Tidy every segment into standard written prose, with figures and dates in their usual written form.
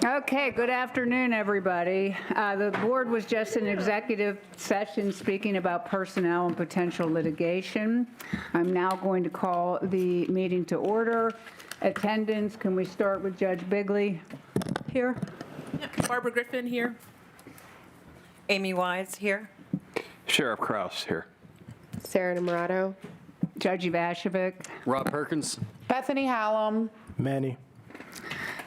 Okay, good afternoon, everybody. The board was just in executive session speaking about personnel and potential litigation. I'm now going to call the meeting to order. Attendance, can we start with Judge Bigley here? Barbara Griffin here. Amy Wise here. Sheriff Kraus here. Sarah Namarato. Judge Ivashevic. Rob Perkins. Bethany Hallam. Manny.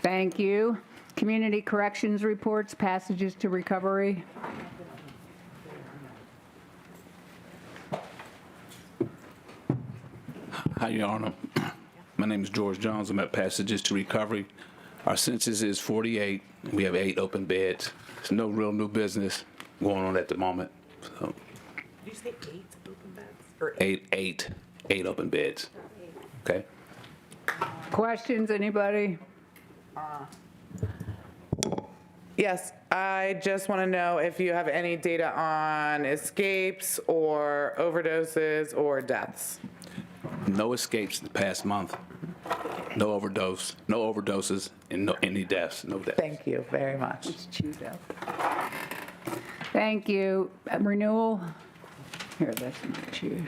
Thank you. Community corrections reports, passages to recovery. Hi, Your Honor. My name is George Jones. I'm at Passages to Recovery. Our census is 48. We have 8 open beds. There's no real new business going on at the moment. So, Did you say 8 open beds? Or eight open beds. Okay. Questions, anybody? Yes, I just want to know if you have any data on escapes or overdoses or deaths. No escapes in the past month. No overdoses, and no any deaths. No deaths. Thank you very much. It's chewed up. Thank you. Renewal? Here, that's not chewed.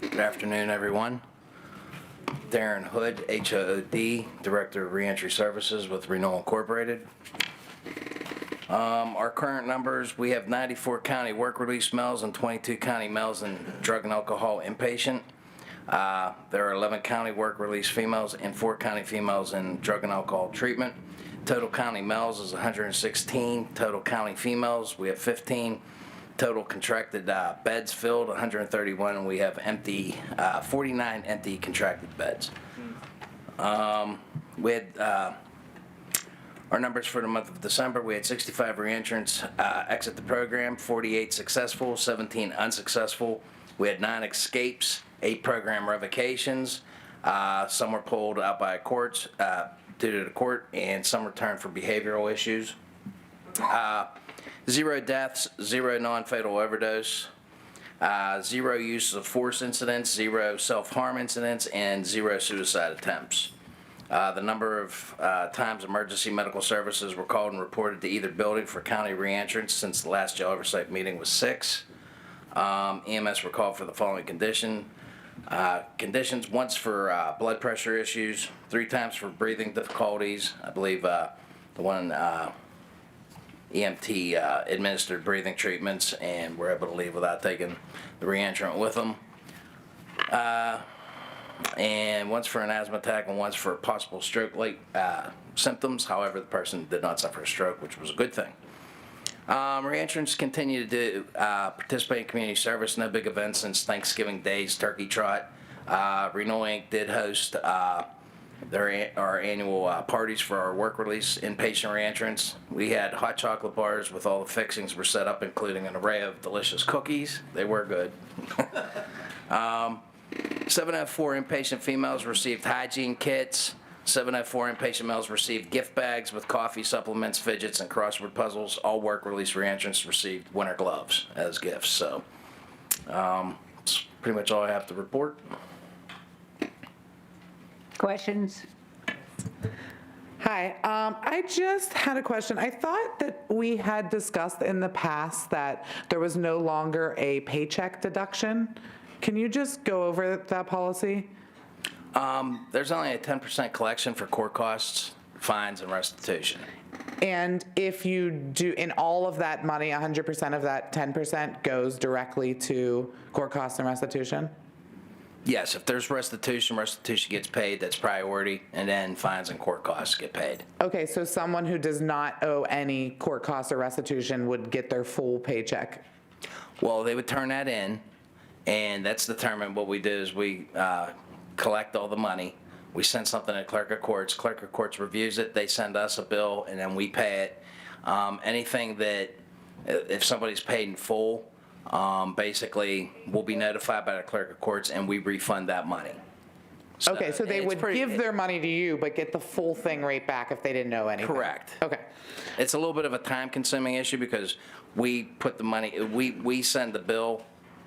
Good afternoon, everyone. Darren Hood, HOOD, Director of Reentry Services with Renewal Incorporated. Our current numbers, we have 94 county work release males and 22 county males in drug and alcohol inpatient. There are 11 county work release females and 4 county females in drug and alcohol treatment. Total county males is 116. Total county females, we have 15. Total contracted beds filled, 131, and we have 49 empty contracted beds. We had our numbers for the month of December. We had 65 reentrants exit the program, 48 successful, 17 unsuccessful. We had 9 escapes, 8 program revocations. Some were pulled out by courts due to the court, and some returned for behavioral issues. 0 deaths, 0 non-fatal overdose, 0 use of force incidents, 0 self-harm incidents, and 0 suicide attempts. The number of times emergency medical services were called and reported to either building for county reentrants since the last jail oversight meeting was 6. EMS were called for the following conditions: once for blood pressure issues, 3 times for breathing difficulties. I believe the one EMT administered breathing treatments and were able to leave without taking the reentrant with them. And once for an asthma attack and once for possible stroke-like symptoms. However, the person did not suffer a stroke, which was a good thing. Reentrants continue to participate in community service. No big events since Thanksgiving Day's Turkey Trot. Renewal Inc. did host our annual parties for our work release inpatient reentrants. We had hot chocolate bars with all the fixings were set up, including an array of delicious cookies. They were good. 704 inpatient females received hygiene kits. 704 inpatient males received gift bags with coffee, supplements, fidgets, and crossword puzzles. All work release reentrants received winter gloves as gifts. So that's pretty much all I have to report. Questions? Hi, I just had a question. I thought that we had discussed in the past that there was no longer a paycheck deduction. Can you just go over that policy? There's only a 10% collection for court costs, fines, and restitution. And if you do, in all of that money, 100% of that 10% goes directly to court costs and restitution? Yes, if there's restitution gets paid, that's priority, and then fines and court costs get paid. Okay, so someone who does not owe any court costs or restitution would get their full paycheck? Well, they would turn that in, and that's determined. What we do is we collect all the money. We send something to clerk of courts. Clerk of courts reviews it. They send us a bill, and then we pay it. Anything that, if somebody's paid in full, basically we'll be notified by the clerk of courts, and we refund that money. Okay, so they it's would pretty- give their money to you, but get the full thing right back if they didn't know anything? Correct. Okay. It's a little bit of a time-consuming issue because we put the money, we send the bill,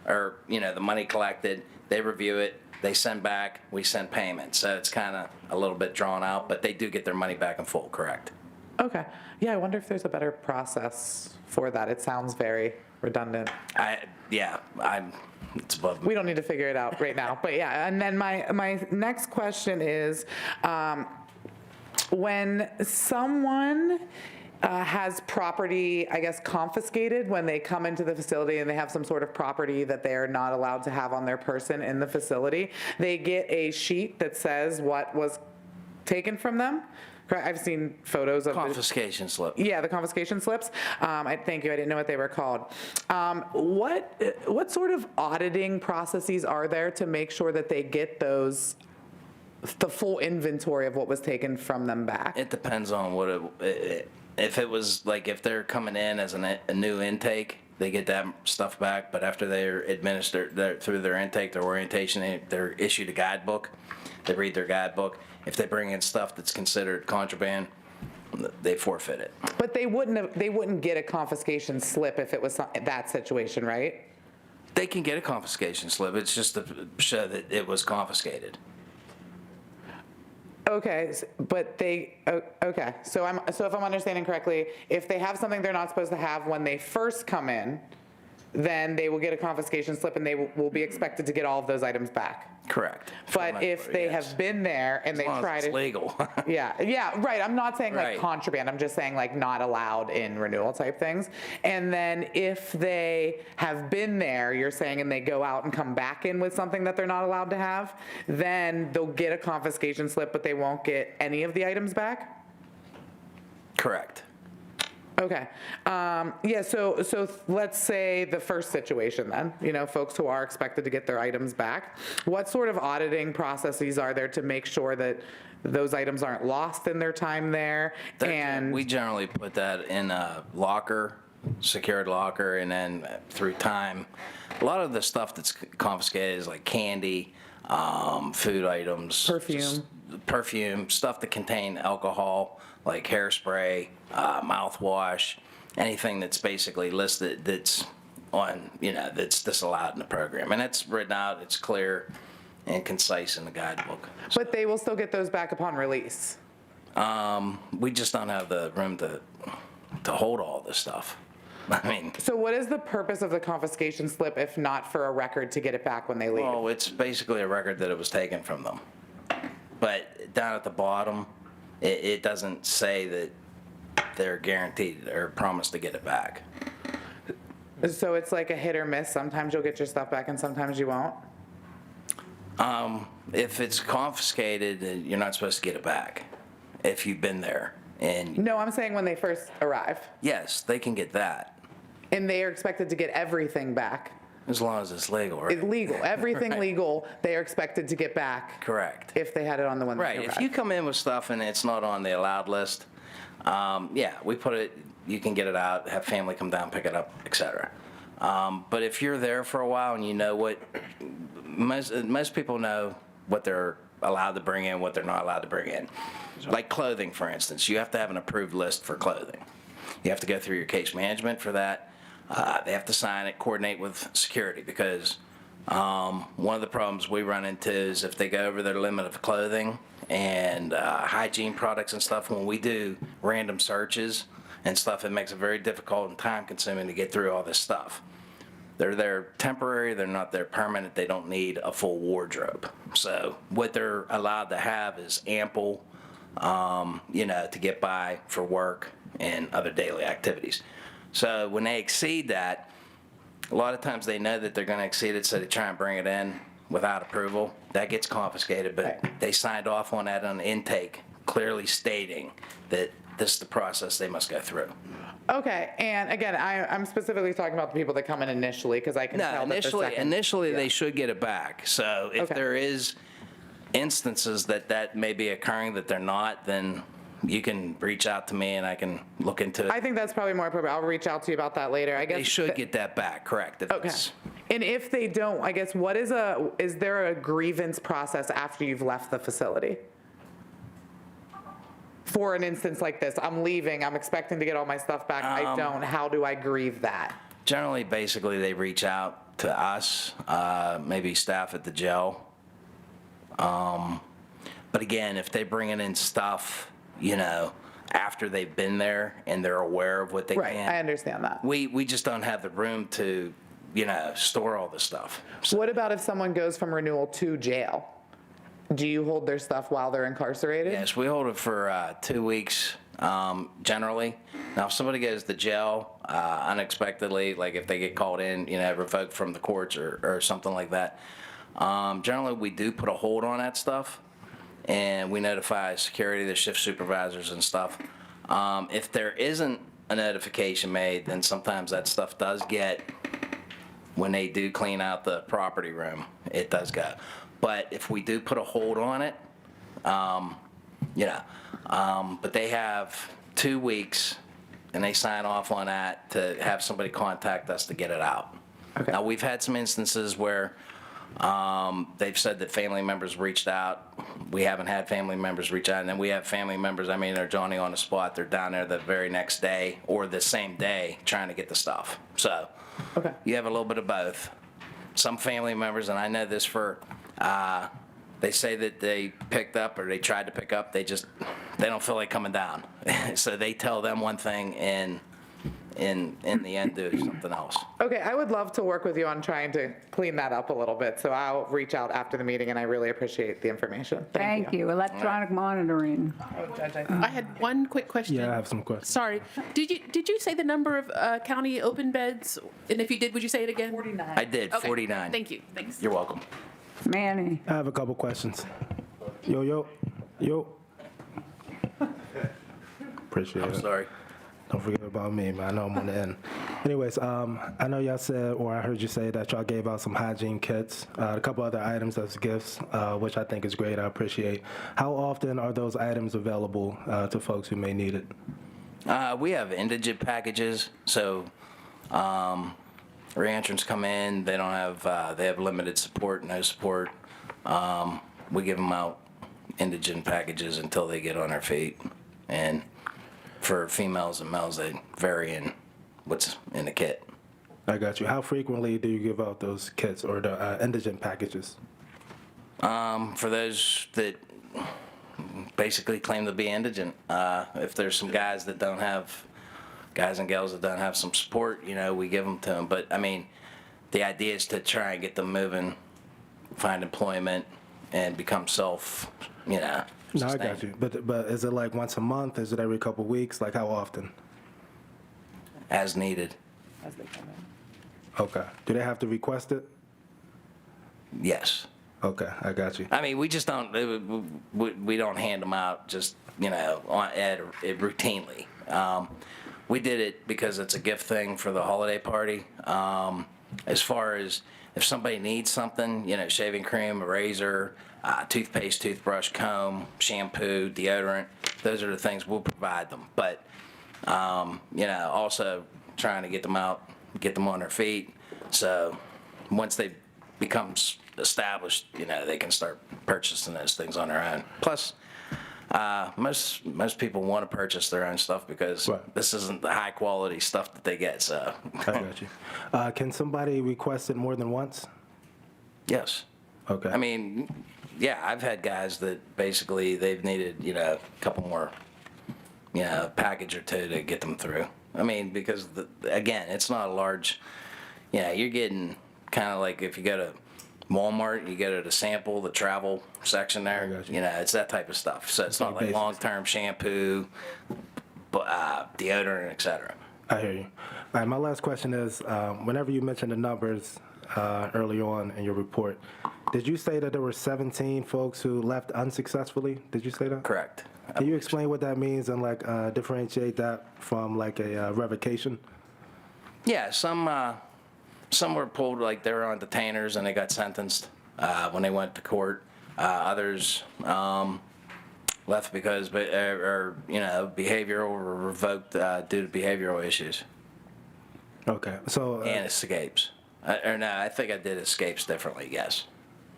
or, the money collected, they review it, they send back, we send payment. So it's kind of a little bit drawn out, but they do get their money back in full, correct? Okay. Yeah, I wonder if there's a better process for that. It sounds very redundant. It's above me. We don't need to figure it out right now, but yeah. And then my next question is, when someone has property, I guess, confiscated when they come into the facility and they have some sort of property that they're not allowed to have on their person in the facility, they get a sheet that says what was taken from them. I've seen photos of Confiscation slip. Yeah, the confiscation slips. Thank you. I didn't know what they were called. What sort of auditing processes are there to make sure that they get the full inventory of what was taken from them back? It depends on what if it was like if they're coming in as a new intake, they get that stuff back. But after they're administered through their intake, their orientation, they're issued a guidebook. They read their guidebook. If they bring in stuff that's considered contraband, they forfeit it. But they wouldn't get a confiscation slip if it was that situation, right? They can get a confiscation slip. It's just to show that it was confiscated. Okay, but okay. So if I'm understanding correctly, if they have something they're not supposed to have when they first come in, then they will get a confiscation slip and they will be expected to get all of those items back. Correct. But if they Yes. have been there and they As long as try it's to. legal. Yeah, right. I'm not saying like Right. contraband. I'm just saying like not allowed in renewal type things. And then if they have been there, you're saying, and they go out and come back in with something that they're not allowed to have, then they'll get a confiscation slip, but they won't get any of the items back? Correct. Okay. Yeah, so let's say the first situation then, folks who are expected to get their items back. What sort of auditing processes are there to make sure that those items aren't lost in their time there? And We generally put that in a locker, secured locker, and then through time, a lot of the stuff that's confiscated is like candy, food items. Perfume, stuff that contain alcohol, like hairspray, mouthwash, anything that's basically listed that's on, that's disallowed in the program. And it's written out, it's clear and concise in the guidebook. But they will still get those back upon release? We just don't have the room to hold all this stuff. I mean, So what is the purpose of the confiscation slip if not for a record to get it back when they leave? well, it's basically a record that it was taken from them. But down at the bottom, it doesn't say that they're guaranteed or promised to get it back. So it's like a hit or miss. Sometimes you'll get your stuff back and sometimes you won't? If it's confiscated, then you're not supposed to get it back if you've been there. And No, I'm saying when they first arrive. yes, they can get that And they are expected to get everything back. as long as it's legal, right? It's legal. Everything Right. legal, they are expected to get back Correct. if they had it on the one that Right. arrived. If you come in with stuff and it's not on the allowed list, yeah, we put it. You can get it out, have family come down, pick it up, etc. But if you're there for a while and you know what, most people know what they're allowed to bring in, what they're not allowed to bring in. Like clothing, for instance, you have to have an approved list for clothing. You have to go through your case management for that. They have to sign it, coordinate with security, because one of the problems we run into is if they go over their limit of clothing and hygiene products and stuff, when we do random searches and stuff, it makes it very difficult and time consuming to get through all this stuff. They're there temporary, they're not there permanent, they don't need a full wardrobe. So what they're allowed to have is ample, to get by for work and other daily activities. So when they exceed that, a lot of times they know that they're going to exceed it, so they try and bring it in without approval. That gets confiscated, but Right. they signed off on that on the intake, clearly stating that this is the process they must go through. Okay, and again, I'm specifically talking about the people that come in initially, because I can No, tell that the second. initially they should get it back. So if Okay. there is instances that may be occurring that they're not, then you can reach out to me and I can look into it. I think that's probably more appropriate. I'll reach out to you about that later. I guess. They should get that back, correct? If Okay. it's- And if they don't, I guess, is there a grievance process after you've left the facility? For an instance like this, I'm leaving, I'm expecting to get all my stuff back, I don't, how do I grieve that? Generally, basically, they reach out to us, maybe staff at the jail. But again, if they bring in stuff, after they've been there and they're aware of what they Right, can. I understand that. We just don't have the room to, store all the stuff. So, What about if someone goes from renewal to jail? Do you hold their stuff while they're incarcerated? yes, we hold it for 2 weeks, generally. Now, if somebody goes to jail unexpectedly, like if they get called in, revoked from the courts or something like that, generally we do put a hold on that stuff, and we notify security, the shift supervisors and stuff. If there isn't a notification made, then sometimes that stuff does get, when they do clean out the property room, it does go. But if we do put a hold on it, but they have 2 weeks, and they sign off on that to have somebody contact us to get it out. Okay. Now, we've had some instances where they've said that family members reached out. We haven't had family members reach out, and then we have family members, they're Johnny on the spot. They're down there the very next day or the same day trying to get the stuff. So Okay. you have a little bit of both. Some family members, and I know this for, they say that they picked up or they tried to pick up, they don't feel like coming down. So they tell them one thing and in the end do something else. Okay, I would love to work with you on trying to clean that up a little bit, so I'll reach out after the meeting, and I really appreciate the information. Thank you. Electronic monitoring. I had one quick question. Yeah, I have some questions. Sorry. Did you say the number of county open beds? And if you did, would you say it again? 49. I did, Okay. 49. Thank you. Thanks. You're welcome. Manny. I have a couple questions. Yo. Appreciate it. Sorry. Don't forget about me, man. I know I'm on the end. Anyways, I know y'all said, or I heard you say that y'all gave out some hygiene kits, a couple other items as gifts, which I think is great. I appreciate. How often are those items available to folks who may need it? We have indigent packages, so reentrants come in, they don't have, they have limited support, no support. We give them out indigent packages until they get on their feet. And for females and males, they vary in what's in the kit. I got you. How frequently do you give out those kits or the indigent packages? For those that basically claim to be indigent, if there's some guys and gals that don't have some support, we give them to them. But the idea is to try and get them moving, find employment, and become No, I got you. But is it like once a month? Is it every couple weeks? Like how often? as needed. As they come in. Okay. Do they have to request it? Yes. Okay, I got you. We just don't, we don't hand them out just, routinely. We did it because it's a gift thing for the holiday party. As far as if somebody needs something, shaving cream, a razor, toothpaste, toothbrush, comb, shampoo, deodorant, those are the things we'll provide them. But, also trying to get them out, get them on their feet. So once they become established, they can start purchasing those things on their own. Plus, most people want to purchase their own stuff because Right. this isn't the high quality stuff that they get. So, I got you. Can somebody request it more than once? yes. Okay. I've had guys that basically they've needed, a couple more, package or two to get them through. Because again, it's not a large, you're getting kind of like if you go to Walmart, you go to the sample, the travel section there, got you. it's that type of stuff. So it's not like basics. long-term shampoo, deodorant, etc. I hear you. All right, my last question is, whenever you mentioned the numbers early on in your report, did you say that there were 17 folks who left unsuccessfully? Did you say that? Correct. Can you explain what that means and differentiate that from a revocation? Yeah, some were pulled like they were on detainers and they got sentenced when they went to court. Others left because behavioral or revoked due to behavioral issues Okay, so and escapes. Or no, I think I did escapes differently, yes.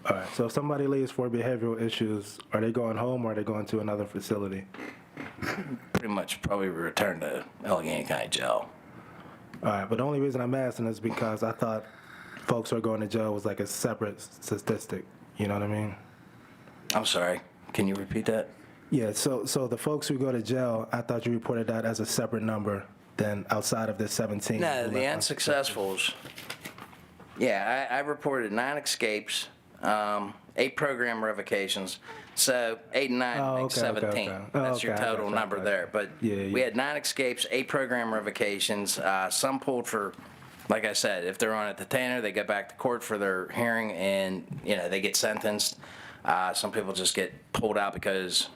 All right, so if somebody leaves for behavioral issues, are they going home or are they going to another facility? Pretty much probably return to Allegheny County Jail. All right, but the only reason I'm asking is because I thought folks who are going to jail was like a separate statistic. You know what I mean? I'm sorry, can you repeat that? Yeah, so the folks who go to jail, I thought you reported that as a separate number than outside of this 17. No, who the left on- unsuccessfuls. Yeah, I reported 9 escapes, 8 program revocations. So 8 and 9 Oh, makes okay, okay, 17. okay. Oh, That's your okay, I total gotcha, number I there. gotcha. But Yeah, we yeah. had 9 escapes, 8 program revocations. Some pulled for, like I said, if they're on a detainer, they go back to court for their hearing and, they get sentenced. Some people just get pulled out because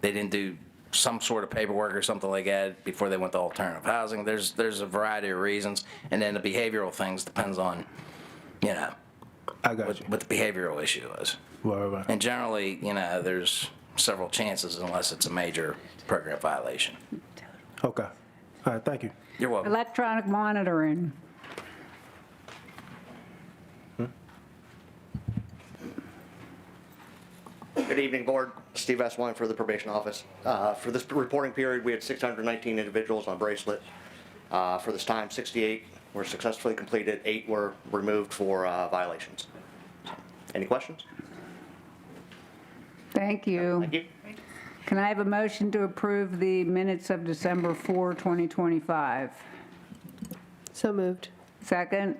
they didn't do some sort of paperwork or something like that before they went to alternative housing. There's a variety of reasons. And then the behavioral things depends on, I got you. what the behavioral issue is. Right. And generally, there's several chances unless it's a major program violation. Okay. All right, thank you. You're welcome. Electronic monitoring. Good evening, Board. Steve Eswine for the Probation Office. For this reporting period, we had 619 individuals on bracelet. For this time, 68 were successfully completed, 8 were removed for violations. Any questions? Thank you. Thank you. Can I have a motion to approve the minutes of December 4, 2025? So moved. Second?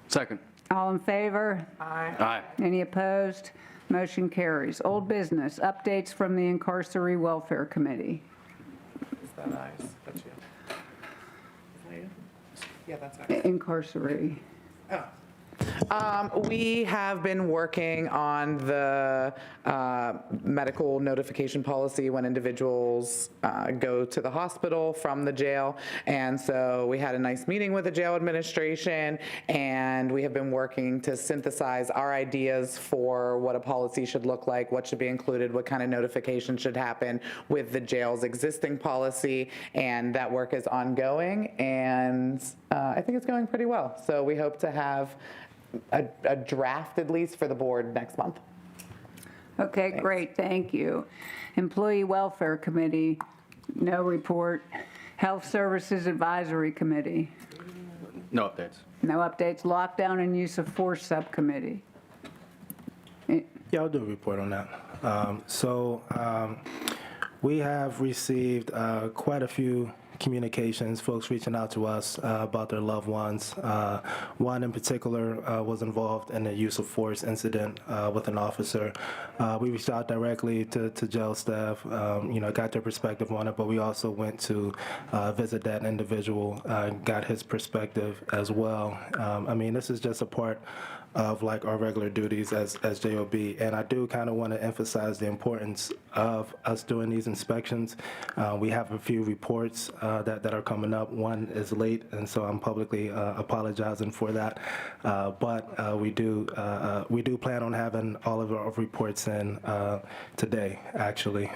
Second. All in favor? Aye. Any opposed? Motion carries. Old business, updates from the Incarcerate Welfare Committee. Is that eyes? That's you. Is that you? Yeah, that's eyes. Incarcerate. We have been working on the medical notification policy when individuals go to the hospital from the jail. And so we had a nice meeting with the jail administration, and we have been working to synthesize our ideas for what a policy should look like, what should be included, what kind of notification should happen with the jail's existing policy. And that work is ongoing, and I think it's going pretty well. So we hope to have a draft, at least, for the board next month. Okay, great, thank you. Employee Welfare Committee, no report. Health Services Advisory Committee, No updates. no updates. Lockdown and Use of Force Subcommittee. Yeah, I'll do a report on that. We have received quite a few communications, folks reaching out to us about their loved ones. One in particular was involved in a use of force incident with an officer. We reached out directly to jail staff, got their perspective on it, but we also went to visit that individual, got his perspective as well. This is just a part of like our regular duties as JOB, and I do kind of want to emphasize the importance of us doing these inspections. We have a few reports that are coming up. One is late, and so I'm publicly apologizing for that. But we do plan on having all of our reports in today. Actually,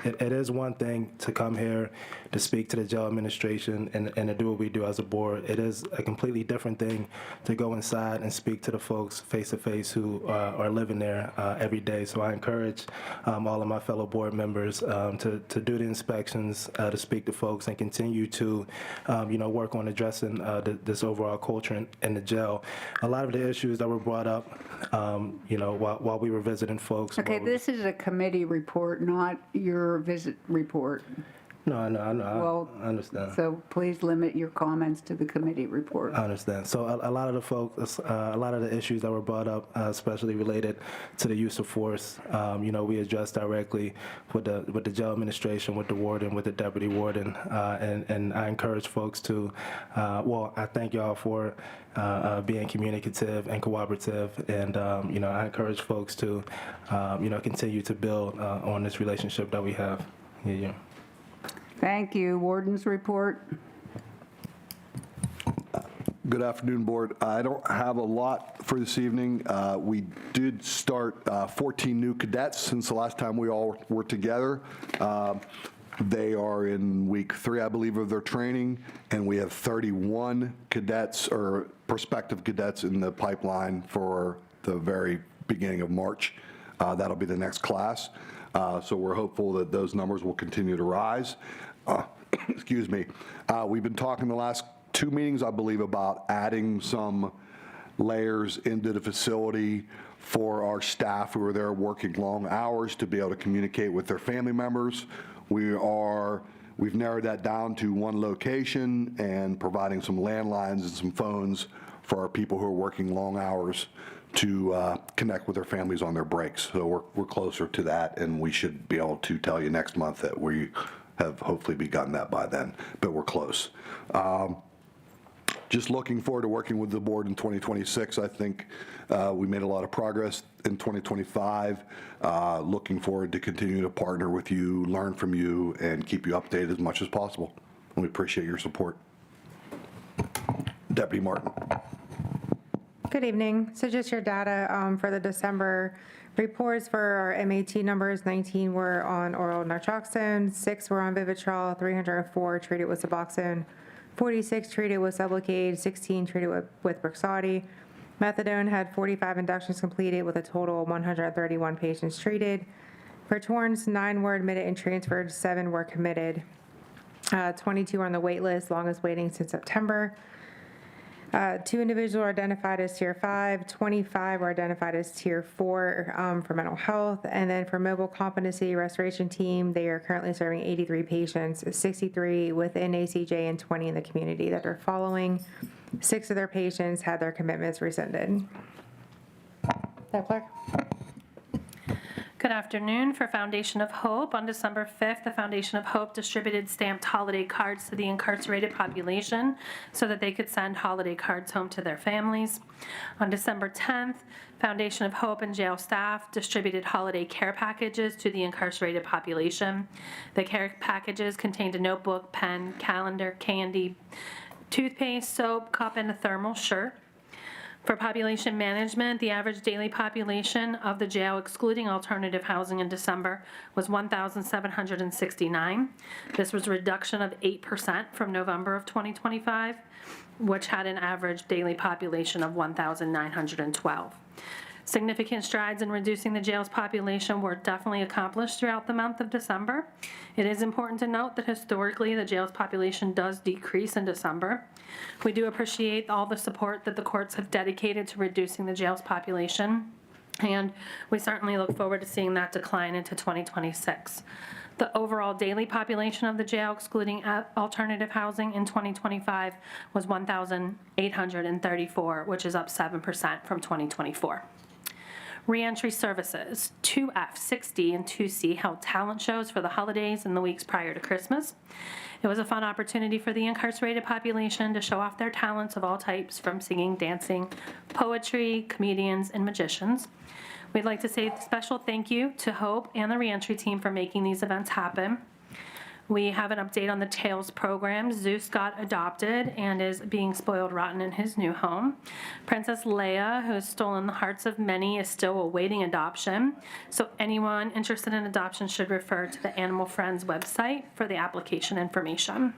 it is one thing to come here to speak to the jail administration and to do what we do as a board. It is a completely different thing to go inside and speak to the folks face to face who are living there every day. So I encourage all of my fellow board members to do the inspections, to speak to folks, and continue to work on addressing this overall culture in the jail. A lot of the issues that were brought up, while we were visiting folks. Okay, this is a committee report, not your visit report. No, I Well, understand. So please limit your comments to the committee report. I understand. So a lot of the folks, a lot of the issues that were brought up, especially related to the use of force, we addressed directly with the jail administration, with the warden, with the deputy warden, and I encourage folks to, I thank y'all for being communicative and cooperative, and I encourage folks to, continue to build on this relationship that we have. Yeah. Thank you. Warden's report. Good afternoon, Board. I don't have a lot for this evening. We did start 14 new cadets since the last time we all were together. They are in week 3, I believe, of their training, and we have 31 cadets or prospective cadets in the pipeline for the very beginning of March. That'll be the next class. So we're hopeful that those numbers will continue to rise. Excuse me. We've been talking the last 2 meetings, I believe, about adding some layers into the facility for our staff who are there working long hours to be able to communicate with their family members. We've narrowed that down to one location and providing some landlines and some phones for our people who are working long hours to connect with their families on their breaks. So we're closer to that, and we should be able to tell you next month that we have hopefully begun that by then, but we're close. Just looking forward to working with the board in 2026. I think we made a lot of progress in 2025. Looking forward to continue to partner with you, learn from you, and keep you updated as much as possible. And we appreciate your support. Deputy Martin. Good evening. So just your data for the December reports for our MAT numbers, 19 were on oral naltrexone, 6 were on Vivitrol, 304 treated with Suboxone, 46 treated with Sublocade, 16 treated with Brixadi. Methadone had 45 inductions completed with a total of 131 patients treated. For Torrance, 9 were admitted and transferred, 7 were committed. 22 are on the wait list, longest waiting since September. 2 individuals are identified as Tier 5, 25 are identified as Tier 4 for mental health, and then for mobile competency restoration team, they are currently serving 83 patients, 63 within ACJ and 20 in the community that are following. 6 of their patients had their commitments rescinded. That clerk? Good afternoon. For Foundation of Hope, on December 5th, the Foundation of Hope distributed stamped holiday cards to the incarcerated population so that they could send holiday cards home to their families. On December 10th, Foundation of Hope and jail staff distributed holiday care packages to the incarcerated population. The care packages contained a notebook, pen, calendar, candy, toothpaste, soap, cup, and a thermal shirt. For population management, the average daily population of the jail, excluding alternative housing in December, was 1,769. This was a reduction of 8% from November of 2025, which had an average daily population of 1,912. Significant strides in reducing the jail's population were definitely accomplished throughout the month of December. It is important to note that historically the jail's population does decrease in December. We do appreciate all the support that the courts have dedicated to reducing the jail's population, and we certainly look forward to seeing that decline into 2026. The overall daily population of the jail, excluding alternative housing in 2025, was 1,834, which is up 7% from 2024. Reentry services, 2F, 6D, and 2C held talent shows for the holidays and the weeks prior to Christmas. It was a fun opportunity for the incarcerated population to show off their talents of all types, from singing, dancing, poetry, comedians, and magicians. We'd like to say a special thank you to Hope and the reentry team for making these events happen. We have an update on the TAILS program. Zeus got adopted and is being spoiled rotten in his new home. Princess Leia, who has stolen the hearts of many, is still awaiting adoption. So anyone interested in adoption should refer to the Animal Friends website for the application information.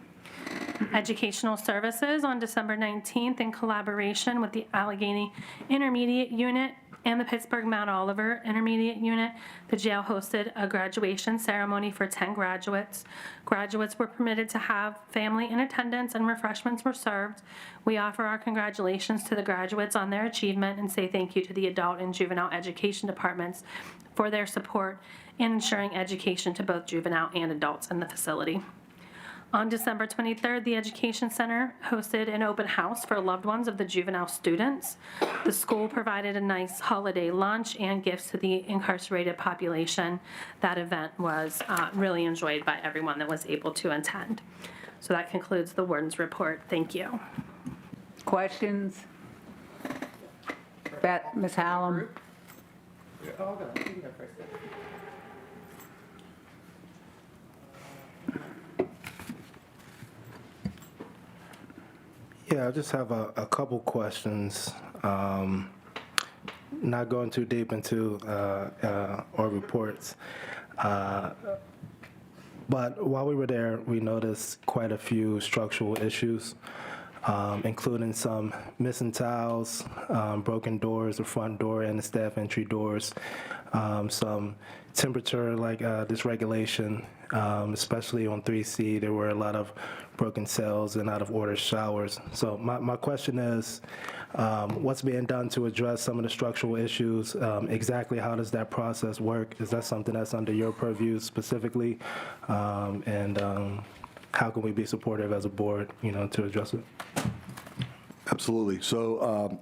Educational services on December 19th, in collaboration with the Allegheny Intermediate Unit and the Pittsburgh Mount Oliver Intermediate Unit, the jail hosted a graduation ceremony for 10 graduates. Graduates were permitted to have family in attendance and refreshments were served. We offer our congratulations to the graduates on their achievement and say thank you to the adult and juvenile education departments for their support in ensuring education to both juvenile and adults in the facility. On December 23rd, the Education Center hosted an open house for loved ones of the juvenile students. The school provided a nice holiday lunch and gifts to the incarcerated population. That event was really enjoyed by everyone that was able to attend. So that concludes the warden's report. Thank you. Questions? Ms. Hallam? Yeah, I just have a couple questions. Not going too deep into our reports. But while we were there, we noticed quite a few structural issues. including some missing tiles, broken doors, the front door and the staff entry doors, some temperature dysregulation, especially on 3C. There were a lot of broken cells and out of order showers. So my question is, what's being done to address some of the structural issues? Exactly how does that process work? Is that something that's under your purview specifically? How can we be supportive as a board, to address it? Absolutely. So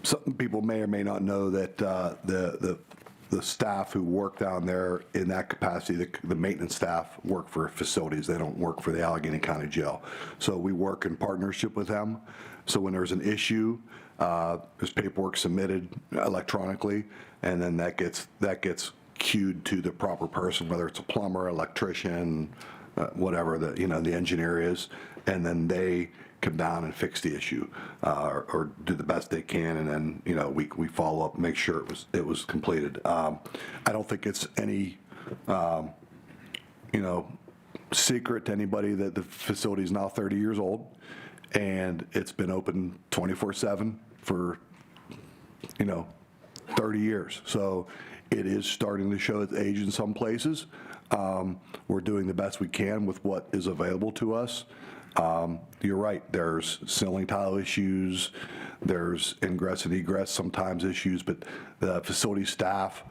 some people may or may not know that the staff who work down there in that capacity, the maintenance staff work for facilities. They don't work for the Allegheny County Jail. So we work in partnership with them. So when there's an issue, there's paperwork submitted electronically, and then that gets queued to the proper person, whether it's a plumber, electrician, whatever the engineer is, and then they come down and fix the issue, or do the best they can, and then we follow up, make sure it was completed. I don't think it's any secret to anybody that the facility is now 30 years old, and it's been open 24/7 for 30 years. So it is starting to show its age in some places. We're doing the best we can with what is available to us. You're right, there's ceiling tile issues, there's ingress and egress sometimes issues, but the facility staff,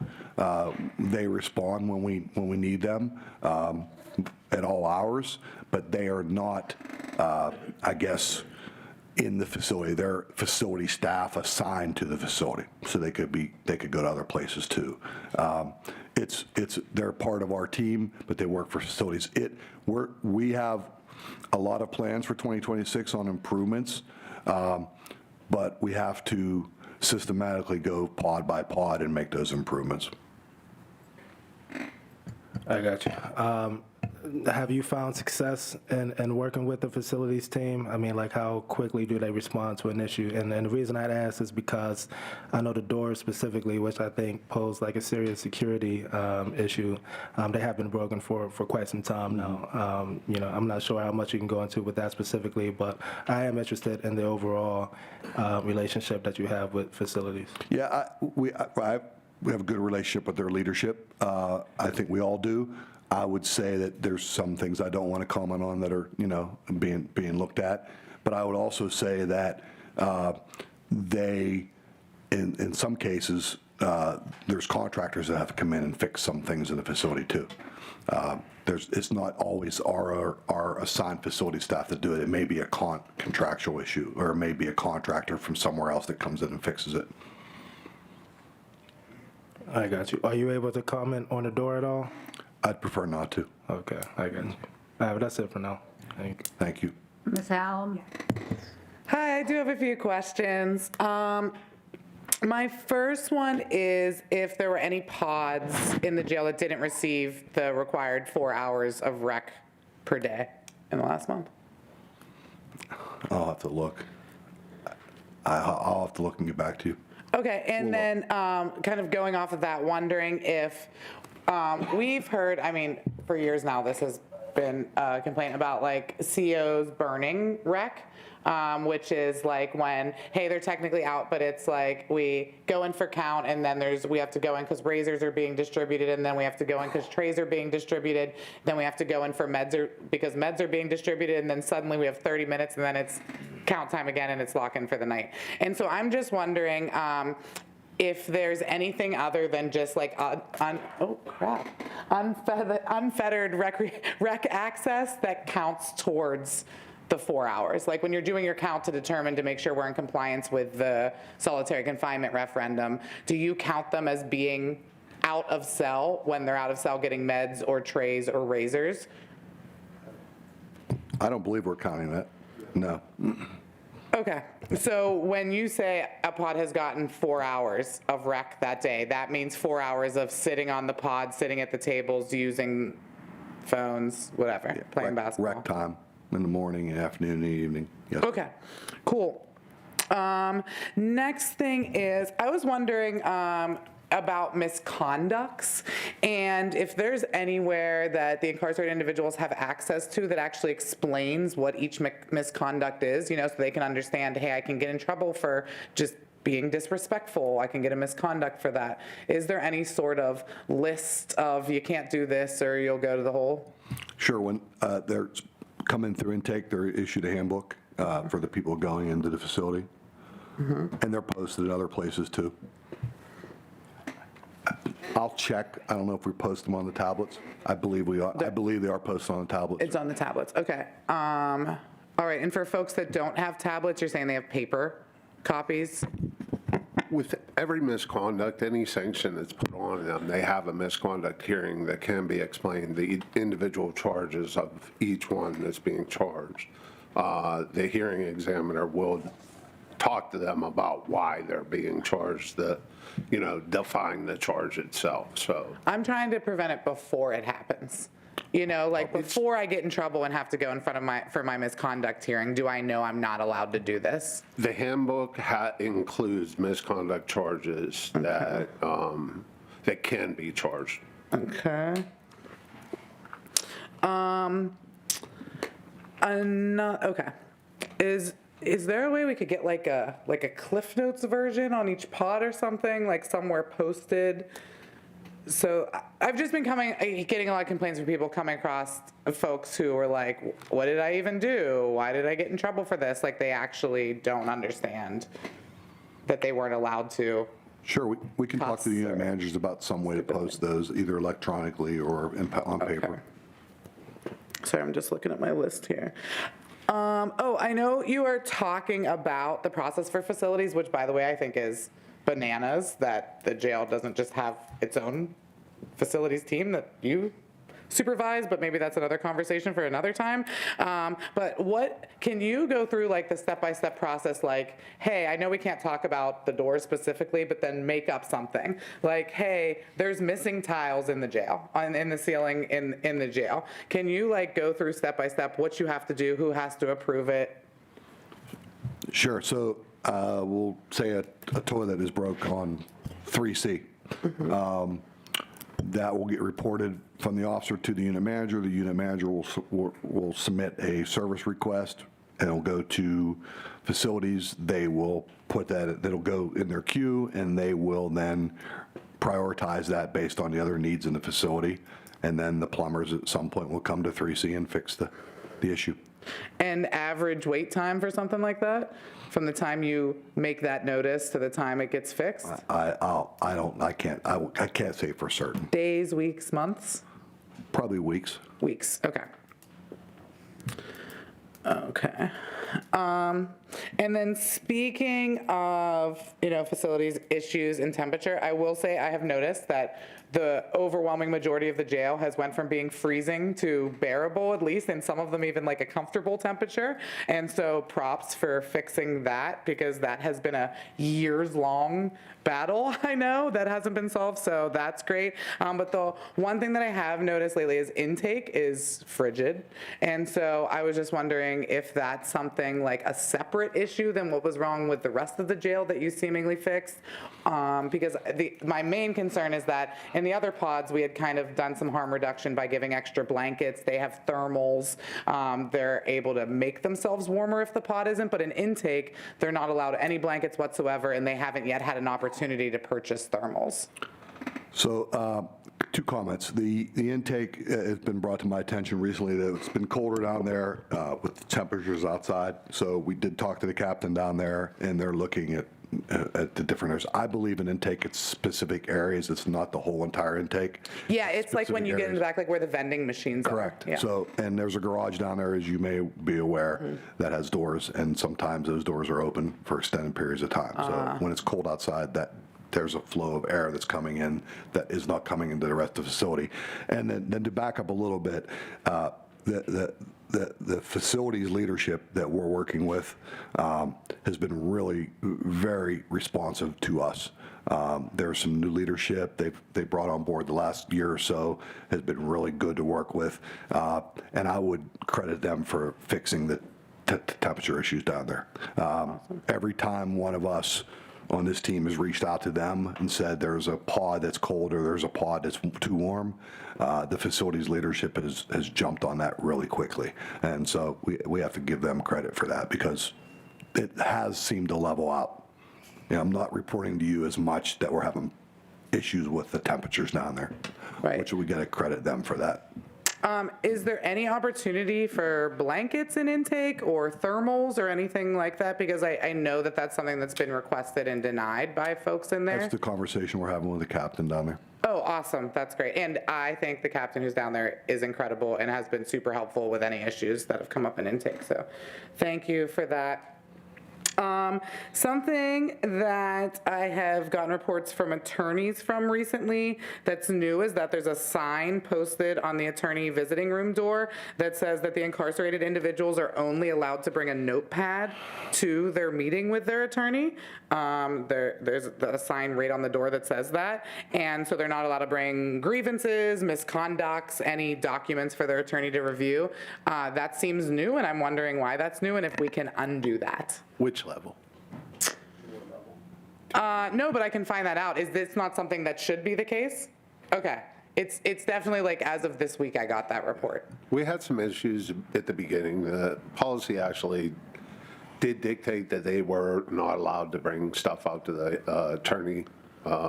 they respond when we need them at all hours, but they are not, in the facility. They're facility staff assigned to the facility, so they could go to other places too. They're part of our team, but they work for facilities. We have a lot of plans for 2026 on improvements, but we have to systematically go pod by pod and make those improvements. I got you. Have you found success in working with the facilities team? I mean, how quickly do they respond to an issue? And the reason I'd ask is because I know the doors specifically, which I think pose a serious security issue, they have been broken for quite some time now. I'm not sure how much you can go into with that specifically, but I am interested in the overall relationship that you have with facilities. Yeah, we have a good relationship with their leadership. I think we all do. I would say that there's some things I don't want to comment on that are, being looked at. But I would also say that in some cases, there's contractors that have to come in and fix some things in the facility too. It's not always our assigned facility staff that do it. It may be a contractual issue, or it may be a contractor from somewhere else that comes in and fixes it. I got you. Are you able to comment on the door at all? I'd prefer not to. Okay, I got you. But that's it for now. Thank you. Ms. Hallam? Hi, I do have a few questions. My first one is if there were any pods in the jail that didn't receive the required 4 hours of rec per day in the last month. I'll have to look. I'll have to look and get back to you. Okay, and then kind of going off of that, wondering if we've heard, for years now, this has been a complaint about COs burning rec, which is when, hey, they're technically out, but it's we go in for count, and then we have to go in because razors are being distributed, and then we have to go in because trays are being distributed, then we have to go in for because meds are being distributed, and then suddenly we have 30 minutes, and then it's count time again, and it's lock in for the night. And so I'm just wondering, if there's anything other than just unfettered rec access that counts towards the 4 hours. When you're doing your count to determine to make sure we're in compliance with the solitary confinement referendum, do you count them as being out of cell when they're out of cell getting meds or trays or razors? I don't believe we're counting that. No. Okay, so when you say a pod has gotten 4 hours of rec that day, that means 4 hours of sitting on the pod, sitting at the tables, using phones, whatever, playing basketball. Rec time in the morning, afternoon, and evening. Yes. Okay, cool. Next thing is, I was wondering, about misconducts, and if there's anywhere that the incarcerated individuals have access to that actually explains what each misconduct is, so they can understand, hey, I can get in trouble for just being disrespectful, I can get a misconduct for that. Is there any sort of list of you can't do this or you'll go to the hole? Sure, when they're coming through intake, they're issued a handbook for the people going into the facility. And they're posted at other places too. I'll check. I don't know if we post them on the tablets. I believe we are. I believe they are posted on the tablets. It's on the tablets, okay. All right, and for folks that don't have tablets, you're saying they have paper copies? With every misconduct, any sanction that's put on them, they have a misconduct hearing that can be explained, the individual charges of each one that's being charged. The hearing examiner will talk to them about why they're being charged, define the charge itself, so. I'm trying to prevent it before it happens. Like before I get in trouble and have to go in front of for my misconduct hearing, do I know I'm not allowed to do this? The handbook includes misconduct charges that can be charged. Okay. Okay. Is there a way we could get like a Cliff Notes version on each pod or something, like somewhere posted? So I've just been getting a lot of complaints from people coming across folks who are like, what did I even do? Why did I get in trouble for this? Like they actually don't understand that they weren't allowed to. Sure, we can talk to the unit managers about some way to post those, either electronically or on paper. Sorry, I'm just looking at my list here. I know you are talking about the process for facilities, which by the way, I think is bananas that the jail doesn't just have its own facilities team that you supervise, but maybe that's another conversation for another time. But can you go through like the step-by-step process, like, hey, I know we can't talk about the doors specifically, but then make up something. Like, hey, there's missing tiles in the jail, in the ceiling in the jail. Can you like go through step-by-step what you have to do, who has to approve it? Sure, so we'll say a toilet is broke on 3C. That will get reported from the officer to the unit manager. The unit manager will submit a service request, and it'll go to facilities. They will put that'll go in their queue, and they will then prioritize that based on the other needs in the facility. And then the plumbers at some point will come to 3C and fix the issue. And average wait time for something like that, from the time you make that notice to the time it gets fixed? I can't say for certain. Days, weeks, months? Probably weeks. Weeks, okay. Okay. And then speaking of, facilities issues and temperature, I will say I have noticed that the overwhelming majority of the jail has went from being freezing to bearable, at least, and some of them even like a comfortable temperature. And so props for fixing that, because that has been a years-long battle, I know, that hasn't been solved, so that's great. But the one thing that I have noticed lately is intake is frigid. And so I was just wondering if that's something like a separate issue than what was wrong with the rest of the jail that you seemingly fixed. Because my main concern is that in the other pods, we had kind of done some harm reduction by giving extra blankets. They have thermals. They're able to make themselves warmer if the pod isn't, but in intake, they're not allowed any blankets whatsoever, and they haven't yet had an opportunity to purchase thermals. So, two comments. The intake has been brought to my attention recently that it's been colder down there with the temperatures outside. So we did talk to the captain down there, and they're looking at the different areas. I believe in intake, it's specific areas. It's not the whole entire intake. Yeah, it's like when you get in the back, like where the vending machines Correct. are. Yeah. So, and there's a garage down there, as you may be aware, that has doors, and sometimes those doors are open for extended periods of time. So when it's cold outside, there's a flow of air that's coming in that is not coming into the rest of the facility. And then to back up a little bit, the facilities leadership that we're working with has been really very responsive to us. There's some new leadership they brought on board the last year or so, has been really good to work with, and I would credit them for fixing the temperature issues down there. Every time one of us on this team has reached out to them and said there's a pod that's cold or there's a pod that's too warm, the facilities leadership has jumped on that really quickly. And so we have to give them credit for that because it has seemed to level out. You know, I'm not reporting to you as much that we're having issues with the temperatures down there, which we got to credit them for that. Is there any opportunity for blankets in intake or thermals or anything like that? Because I know that that's something that's been requested and denied by folks in there. That's the conversation we're having with the captain down there. Oh, awesome. That's great. And I think the captain who's down there is incredible and has been super helpful with any issues that have come up in intake. So thank you for that. Something that I have gotten reports from attorneys from recently that's new is that there's a sign posted on the attorney visiting room door that says that the incarcerated individuals are only allowed to bring a notepad to their meeting with their attorney. There's a sign right on the door that says that. And so they're not allowed to bring grievances, misconducts, any documents for their attorney to review. That seems new, and I'm wondering why that's new and if we can undo that. Which level? No, but I can find that out. Is this not something that should be the case? Okay. It's definitely like as of this week I got that report. We had some issues at the beginning. The policy actually did dictate that they were not allowed to bring stuff out to the attorney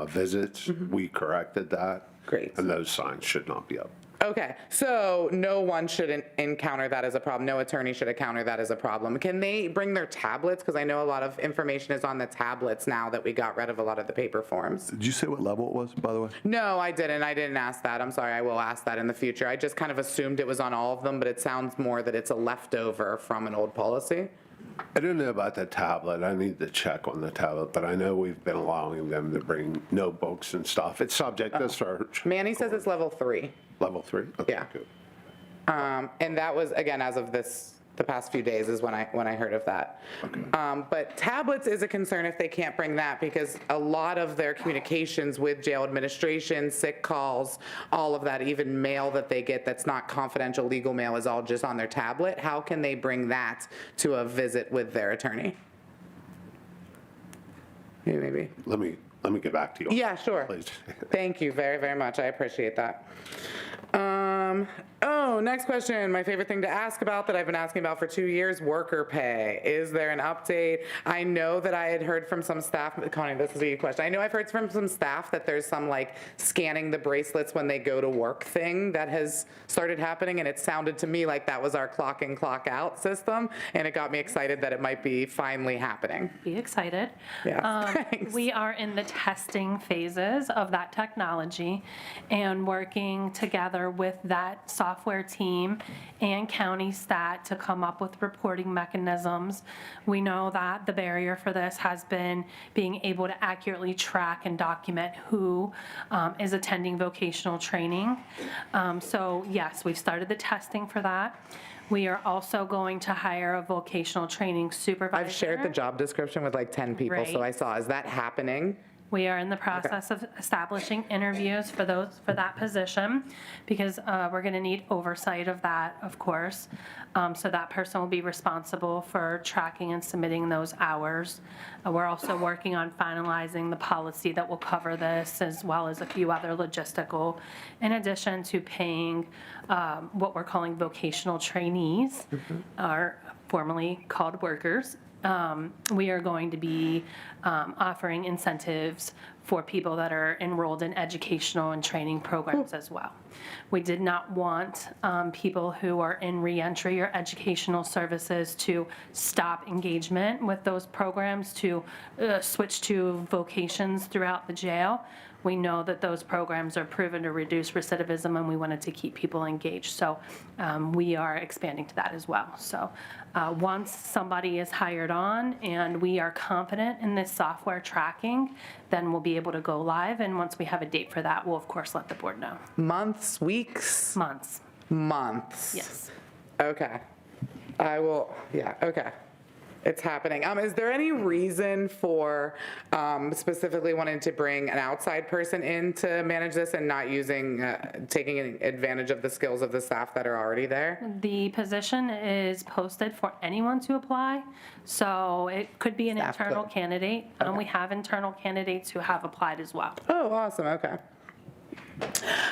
visits. We corrected that. Great. And those signs should not be up. Okay, so no one should encounter that as a problem. No attorney should encounter that as a problem. Can they bring their tablets? Because I know a lot of information is on the tablets now that we got rid of a lot of the paper forms. Did you say what level it was, by the way? No, I didn't. I didn't ask that. I'm sorry. I will ask that in the future. I just kind of assumed it was on all of them, but it sounds more that it's a leftover from an old policy. I don't know about the tablet. I need to check on the tablet, but I know we've been allowing them to bring notebooks and stuff. It's subject to search. Manny says it's level 3. Level 3? Okay, Yeah. good. And that was, again, as of the past few days is when I heard of that. But tablets is a concern if they can't bring that, because a lot of their communications with jail administration, sick calls, all of that, even mail that they get that's not confidential legal mail is all just on their tablet. How can they bring that to a visit with their attorney? Maybe. Let me get back to you. Yeah, sure. Please. Thank you very, very much. I appreciate that. Next question. My favorite thing to ask about that I've been asking about for 2 years, worker pay. Is there an update? I know that I had heard from some staff, Connie, this is a question. I know I've heard from some staff that there's some like scanning the bracelets when they go to work thing that has started happening, and it sounded to me like that was our clock in, clock out system, and it got me excited that it might be finally happening. Be excited. Yeah, thanks. We are in the testing phases of that technology and working together with that software team and county stat to come up with reporting mechanisms. We know that the barrier for this has been being able to accurately track and document who is attending vocational training. So yes, we've started the testing for that. We are also going to hire a vocational training supervisor. I've shared the job description with like 10 people, so Right. I saw. Is that happening? We are in the process of establishing interviews for that position, because we're going to need oversight of that, of course. So that person will be responsible for tracking and submitting those hours. We're also working on finalizing the policy that will cover this, as well as a few other logistical, in addition to paying what we're calling vocational trainees, are formerly called workers. We are going to be offering incentives for people that are enrolled in educational and training programs as well. We did not want people who are in reentry or educational services to stop engagement with those programs to switch to vocations throughout the jail. We know that those programs are proven to reduce recidivism, and we wanted to keep people engaged. So we are expanding to that as well. So once somebody is hired on and we are confident in this software tracking, then we'll be able to go live. And once we have a date for that, we'll of course let the board know. Months, weeks? Months. Months. Yes. Okay. I will, yeah, okay. It's happening. Is there any reason for specifically wanting to bring an outside person in to manage this and not taking advantage of the skills of the staff that are already there? The position is posted for anyone to apply, so it could be an Staff internal could. candidate. We have internal candidates who have applied as well. Oh, awesome. Okay.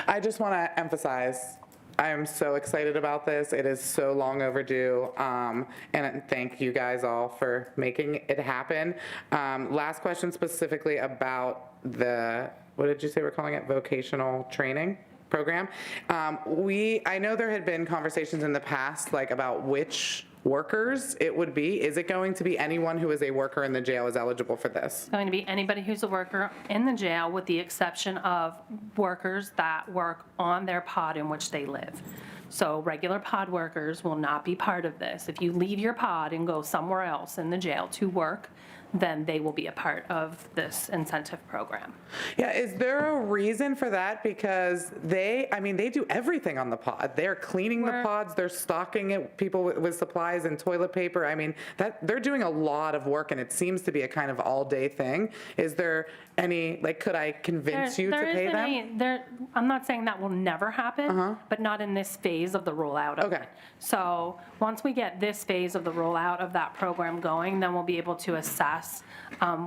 I just want to emphasize, I am so excited about this. It is so long overdue. And thank you guys all for making it happen. Last question specifically about what did you say we're calling it? Vocational training program. I know there had been conversations in the past, like about which workers it would be. Is it going to be anyone who is a worker in the jail is eligible for this? It's going to be anybody who's a worker in the jail, with the exception of workers that work on their pod in which they live. So regular pod workers will not be part of this. If you leave your pod and go somewhere else in the jail to work, then they will be a part of this incentive program. Yeah, is there a reason for that? Because they do everything on the pod. They're cleaning the pods, they're stocking it, people with supplies and toilet paper. I mean, they're doing a lot of work, and it seems to be a kind of all-day thing. Is there any, could I convince you to pay them? I'm not saying that will never happen, but not in this phase of the rollout of it. So once we get this phase of the rollout of that program going, then we'll be able to assess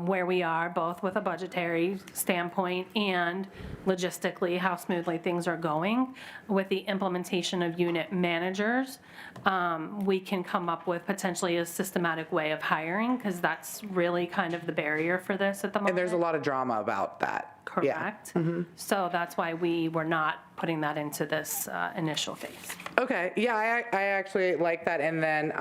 where we are, both with a budgetary standpoint and logistically, how smoothly things are going. With the implementation of unit managers, we can come up with potentially a systematic way of hiring, because that's really kind of the barrier for this at the moment. And there's a lot of drama about that. Correct. So that's why we were not putting that into this initial phase. Okay, yeah, I actually like that. And then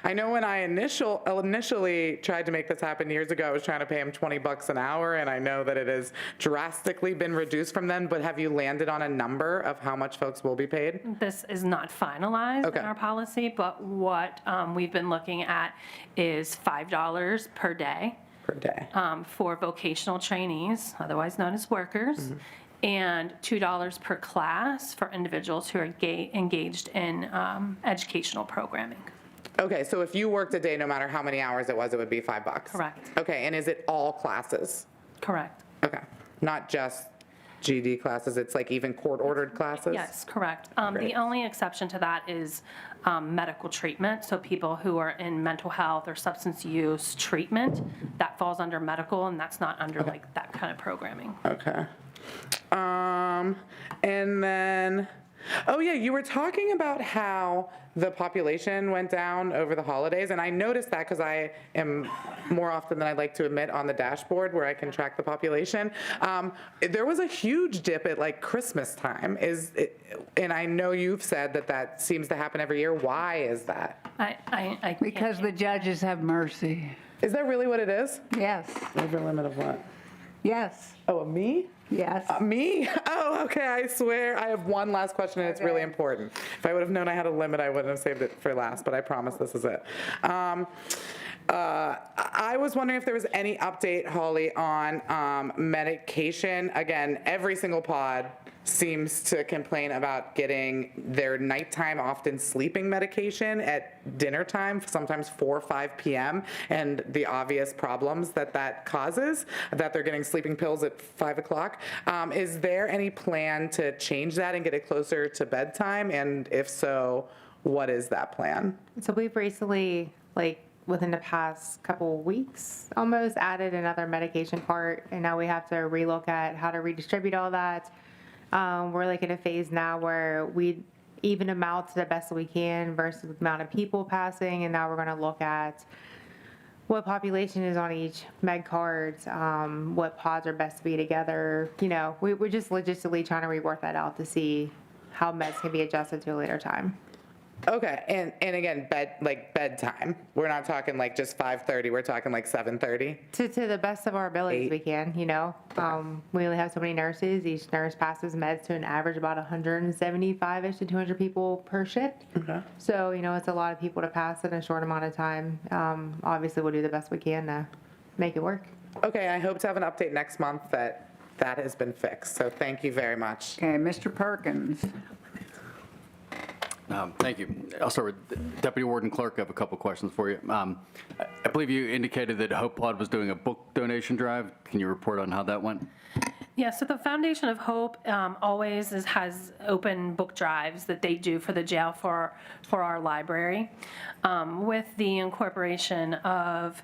I know when I initially tried to make this happen years ago, I was trying to pay them $20 an hour, and I know that it has drastically been reduced from then, but have you landed on a number of how much folks will be paid? This is not finalized Okay. in our policy, but what we've been looking at is $5 per day. For vocational trainees, otherwise known as workers, and $2 per class for individuals who are engaged in educational programming. Okay, so if you worked a day, no matter how many hours it would be $5. Correct. Okay, and is it all classes? Correct. Okay, not just GD classes, it's like even court-ordered classes? Yes, correct. Great. The only exception to that is medical treatment. So people who are in mental health or substance use treatment, that falls under medical, and that's not under like that kind of programming. Okay. And then, oh yeah, you were talking about how the population went down over the holidays, and I noticed that because I am more often than I'd like to admit on the dashboard where I can track the population. There was a huge dip at like Christmas time. And I know you've said that seems to happen every year. Why is that? I Because the judges have mercy. Is that really what it is? Yes. Over limit of what? Yes. Oh, me? Yes. Me? Oh, okay, I swear. I have one last question, and it's really important. If I would have known I had a limit, I wouldn't have saved it for last, but I promise this is it. I was wondering if there was any update, Holly, on medication. Again, every single pod seems to complain about getting their nighttime, often sleeping medication at dinner time, sometimes 4 or 5 p.m., and the obvious problems that causes, that they're getting sleeping pills at 5 o'clock. Is there any plan to change that and get it closer to bedtime? And if so, what is that plan? So we've recently, within the past couple weeks, almost added another medication part, and now we have to relook at how to redistribute all that. We're in a phase now where we even them out to the best that we can versus the amount of people passing, and now we're going to look at what population is on each med cards, what pods are best to be together. We're just logistically trying to rework that out to see how meds can be adjusted to a later time. Okay, and again, bedtime. We're not talking just 5:30. We're talking 7:30. To the best of our abilities, we can. We only have so many nurses. Each nurse passes meds to an average about 175-ish to 200 people per shift. Okay. So it's a lot of people to pass in a short amount of time. Obviously, we'll do the best we can to make it work. Okay, I hope to have an update next month that has been fixed. So thank you very much. Okay, Mr. Perkins. Thank you. I'll start with Deputy Warden Clerk. I have a couple questions for you. I believe you indicated that Hope Pod was doing a book donation drive. Can you report on how that went? Yeah, so the Foundation of Hope always has open book drives that they do for the jail for our library. With the incorporation of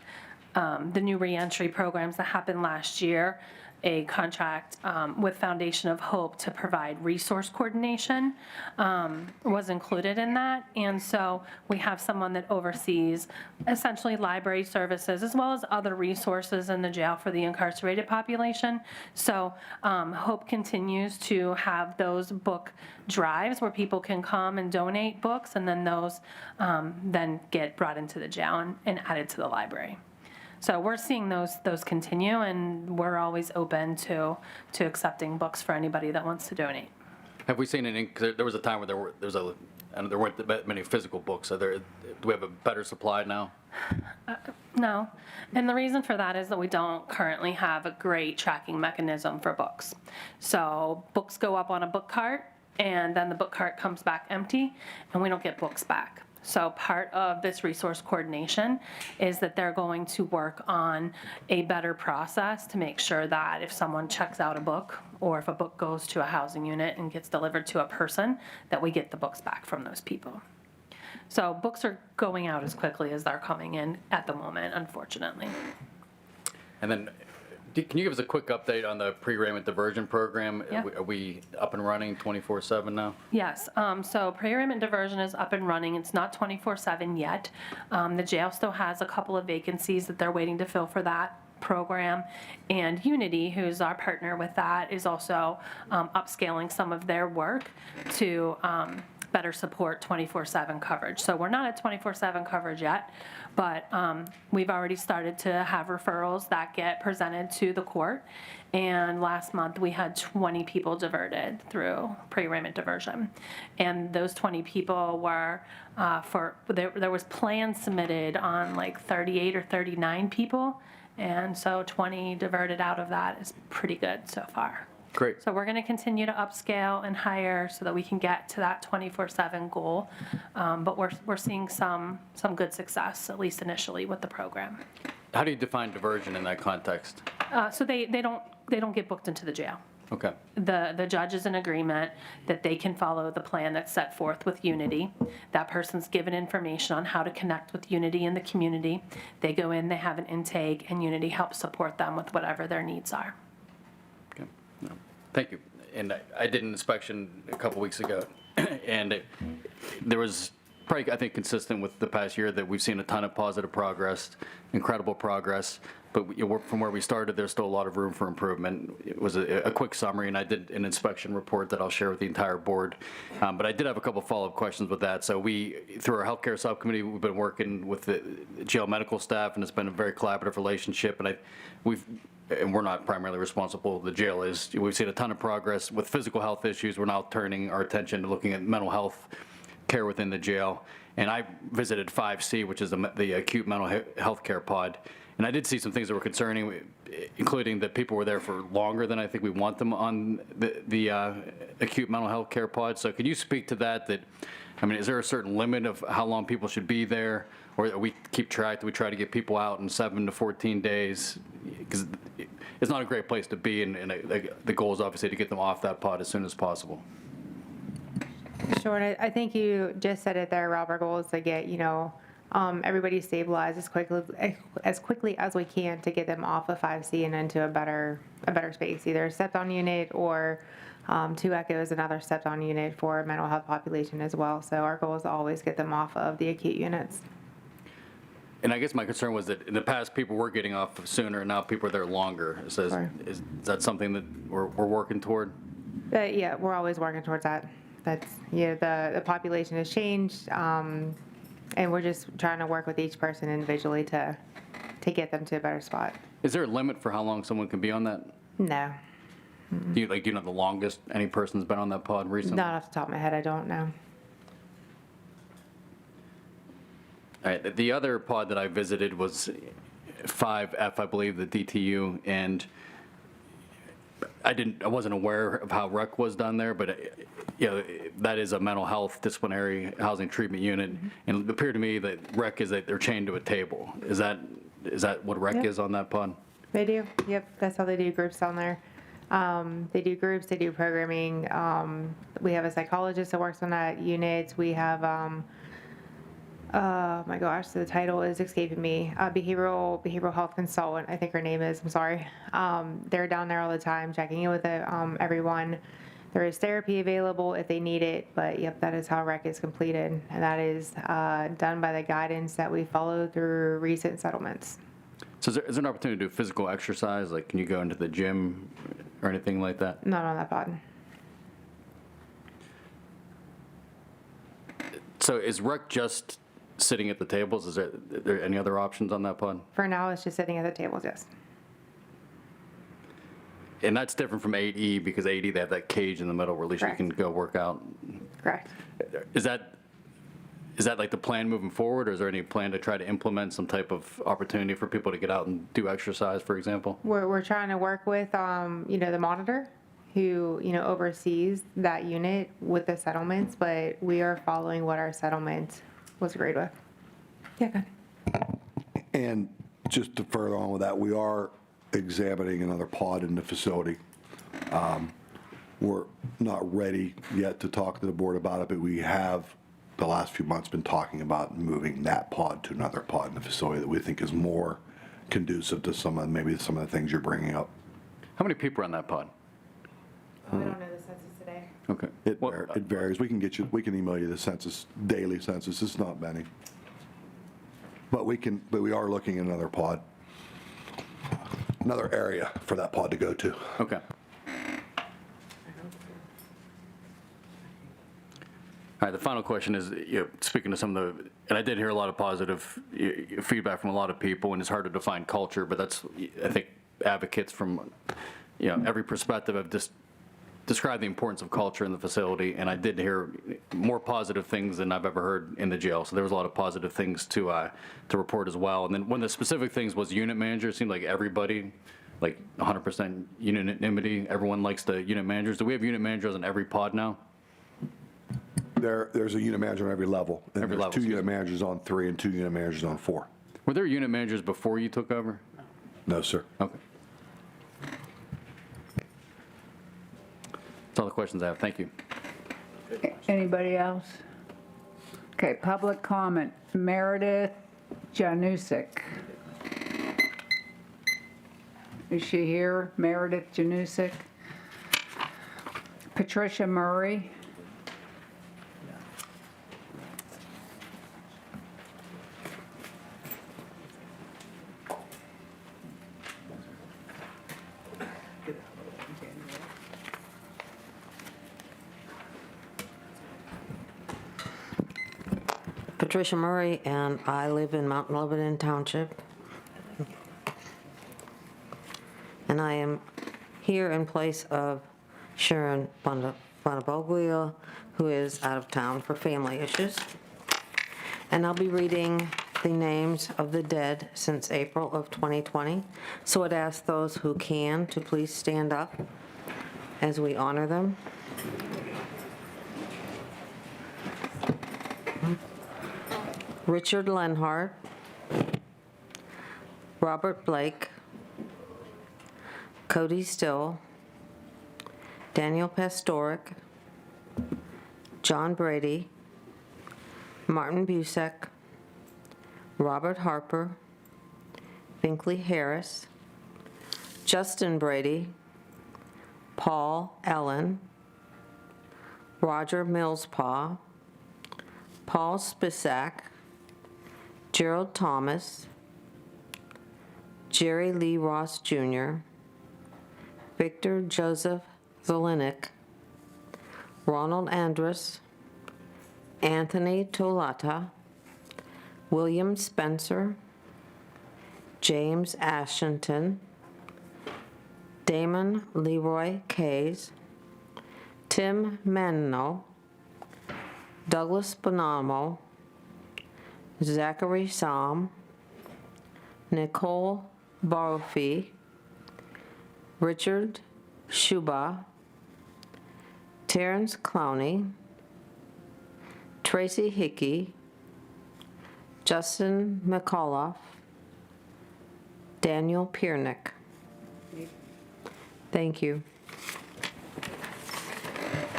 the new reentry programs that happened last year, a contract with Foundation of Hope to provide resource coordination was included in that. And so we have someone that oversees essentially library services as well as other resources in the jail for the incarcerated population. So Hope continues to have those book drives where people can come and donate books, and then those then get brought into the jail and added to the library. So we're seeing those continue, and we're always open to accepting books for anybody that wants to donate. Have we seen an? Cause there was a time where there weren't that many physical books. Do we have a better supply now? No, and the reason for that is that we don't currently have a great tracking mechanism for books. So books go up on a book cart, and then the book cart comes back empty, and we don't get books back. So part of this resource coordination is that they're going to work on a better process to make sure that if someone checks out a book, or if a book goes to a housing unit and gets delivered to a person, that we get the books back from those people. So books are going out as quickly as they're coming in at the moment, unfortunately. And then, can you give us a quick update on the pre-arraignment diversion program? Yeah. Are we up and running 24/7 now? Yes, so pre-arraignment diversion is up and running. It's not 24/7 yet. The jail still has a couple of vacancies that they're waiting to fill for that program. And Unity, who's our partner with that, is also upscaling some of their work to better support 24/7 coverage. So we're not at 24/7 coverage yet, but we've already started to have referrals that get presented to the court. And last month we had 20 people diverted through pre-arraignment diversion. And those 20 people were there was plans submitted on like 38 or 39 people. And so 20 diverted out of that is pretty good so far. Great. So we're going to continue to upscale and hire so that we can get to that 24/7 goal. But we're seeing some good success, at least initially, with the program. How do you define diversion in that context? So they don't get booked into the jail. Okay. The judge is in agreement that they can follow the plan that's set forth with Unity. That person's given information on how to connect with Unity in the community. They go in, they have an intake, and Unity helps support them with whatever their needs are. Okay. No. Thank you. And I did an inspection a couple weeks ago, and there was probably, I think, consistent with the past year that we've seen a ton of positive progress, incredible progress. But from where we started, there's still a lot of room for improvement. It was a quick summary, and I did an inspection report that I'll share with the entire board. But I did have a couple follow-up questions with that. So through our healthcare subcommittee, we've been working with the jail medical staff, and it's been a very collaborative relationship. And we're not primarily responsible, the jail is. We've seen a ton of progress with physical health issues. We're now turning our attention to looking at mental health care within the jail. And I visited 5C, which is the acute mental health care pod. And I did see some things that were concerning, including that people were there for longer than I think we want them on the acute mental health care pod. So could you speak to that? Is there a certain limit of how long people should be there? Or we keep track, do we try to get people out in 7 to 14 days? Because it's not a great place to be, and the goal is obviously to get them off that pod as soon as possible. Sure, and I think you just said it there, Rob. Our goal is to get, everybody stabilized as quickly as we can to get them off of 5C and into a better space, either a step-down unit or 2 echoes, another step-down unit for a mental health population as well. So our goal is to always get them off of the acute units. And I guess my concern was that in the past, people were getting off sooner, and now people are there longer. So is that something that we're working toward? Yeah, we're always working towards that. That's, the population has changed, and we're just trying to work with each person individually to get them to a better spot. Is there a limit for how long someone can be on that? No. Do you know the longest any person's been on that pod recently? Not off the top of my head, I don't know. All right, the other pod that I visited was 5F, I believe, the DTU, and I wasn't aware of how rec was done there, but, you know, that is a mental health disciplinary housing treatment unit. And it appeared to me that rec is that they're chained to a table. Is that what rec Yep. is on that pod? They do, yep, that's how they do groups down there. They do groups, they do programming. We have a psychologist that works on that unit. We have, oh my gosh, the title is escaping me. Behavioral health consultant, I think her name is, I'm sorry. They're down there all the time, checking in with everyone. There is therapy available if they need it, but yep, that is how rec is completed. And that is done by the guidance that we follow through recent settlements. So is there an opportunity to do physical exercise? Like, can you go into the gym or anything like that? Not on that pod. So is rec just sitting at the tables? Is there any other options on that pod? For now, it's just sitting at the tables, yes. And that's different from 8E, because 8E, they have that cage in the middle where at least you Correct. can go work out. Correct. Is that like the plan moving forward, or is there any plan to try to implement some type of opportunity for people to get out and do exercise, for example? We're trying to work with, the monitor who, oversees that unit with the settlements, but we are following what our settlement was agreed with. Yeah, go ahead. And just to further on with that, we are examining another pod in the facility. We're not ready yet to talk to the board about it, but we have, the last few months, been talking about moving that pod to another pod in the facility that we think is more conducive to some of the things you're bringing up. How many people are on that pod? I don't know the census today. Okay. It varies. We can email you the daily census. It's not many. But we are looking at another pod, another area for that pod to go to. Okay. All right, the final question is, speaking to some of and I did hear a lot of positive feedback from a lot of people, and it's hard to define culture, but that's, I think, advocates from, every perspective have just described the importance of culture in the facility, and I did hear more positive things than I've ever heard in the jail, so there was a lot of positive things to report as well. And then one of the specific things was unit manager. It seemed like everybody, like 100% unanimity, everyone likes the unit managers. Do we have unit managers on every pod now? There's a unit manager on every level. And Every there's level, 2 unit managers on 3 and 2 unit managers on 4. Were there unit managers before you took over? No, sir. Okay. That's all the questions I have. Thank you. Anybody else? Okay, public comment. Meredith Janusik. Is she here? Meredith Janusik. Patricia Murray. Patricia Murray, and I live in Mount Lebanon Township. And I am here in place of Sharon Bonaboglia, who is out of town for family issues. And I'll be reading the names of the dead since April of 2020. So I'd ask those who can to please stand up as we honor them. Richard Lenhart, Robert Blake, Cody Still, Daniel Pastoric, John Brady, Martin Busek, Robert Harper, Binkley Harris, Justin Brady, Paul Ellen, Roger Millspaw, Paul Spisak, Gerald Thomas, Jerry Lee Ross Jr., Victor Joseph Zelenik, Ronald Andrus, Anthony Tolata, William Spencer, James Ashington, Damon Leroy Kays, Tim Manno, Douglas Bonamo, Zachary Sam, Nicole Baroffi, Richard Shuba, Terrence Clowney, Tracy Hickey, Justin McAuliffe, Daniel Piernick. Thank you.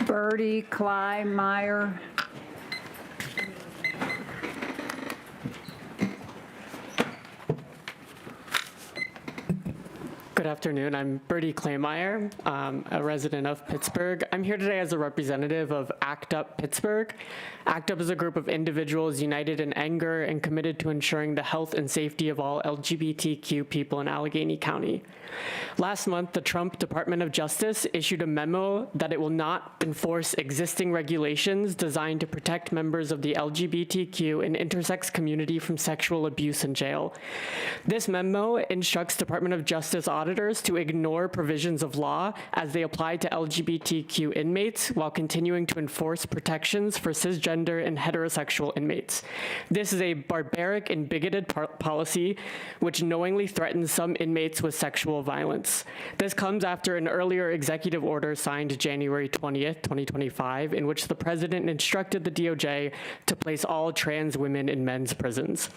Birdie Kleinmeyer. Good afternoon. I'm Birdie Kleinmeyer, a resident of Pittsburgh. I'm here today as a representative of ACT UP Pittsburgh. ACT UP is a group of individuals united in anger and committed to ensuring the health and safety of all LGBTQ people in Allegheny County. Last month, the Trump Department of Justice issued a memo that it will not enforce existing regulations designed to protect members of the LGBTQ and intersex community from sexual abuse in jail. This memo instructs Department of Justice auditors to ignore provisions of law as they apply to LGBTQ inmates while continuing to enforce protections for cisgender and heterosexual inmates. This is a barbaric and bigoted policy which knowingly threatens some inmates with sexual violence. This comes after an earlier executive order signed January 20th, 2025, in which the president instructed the DOJ to place all trans women in men's prisons.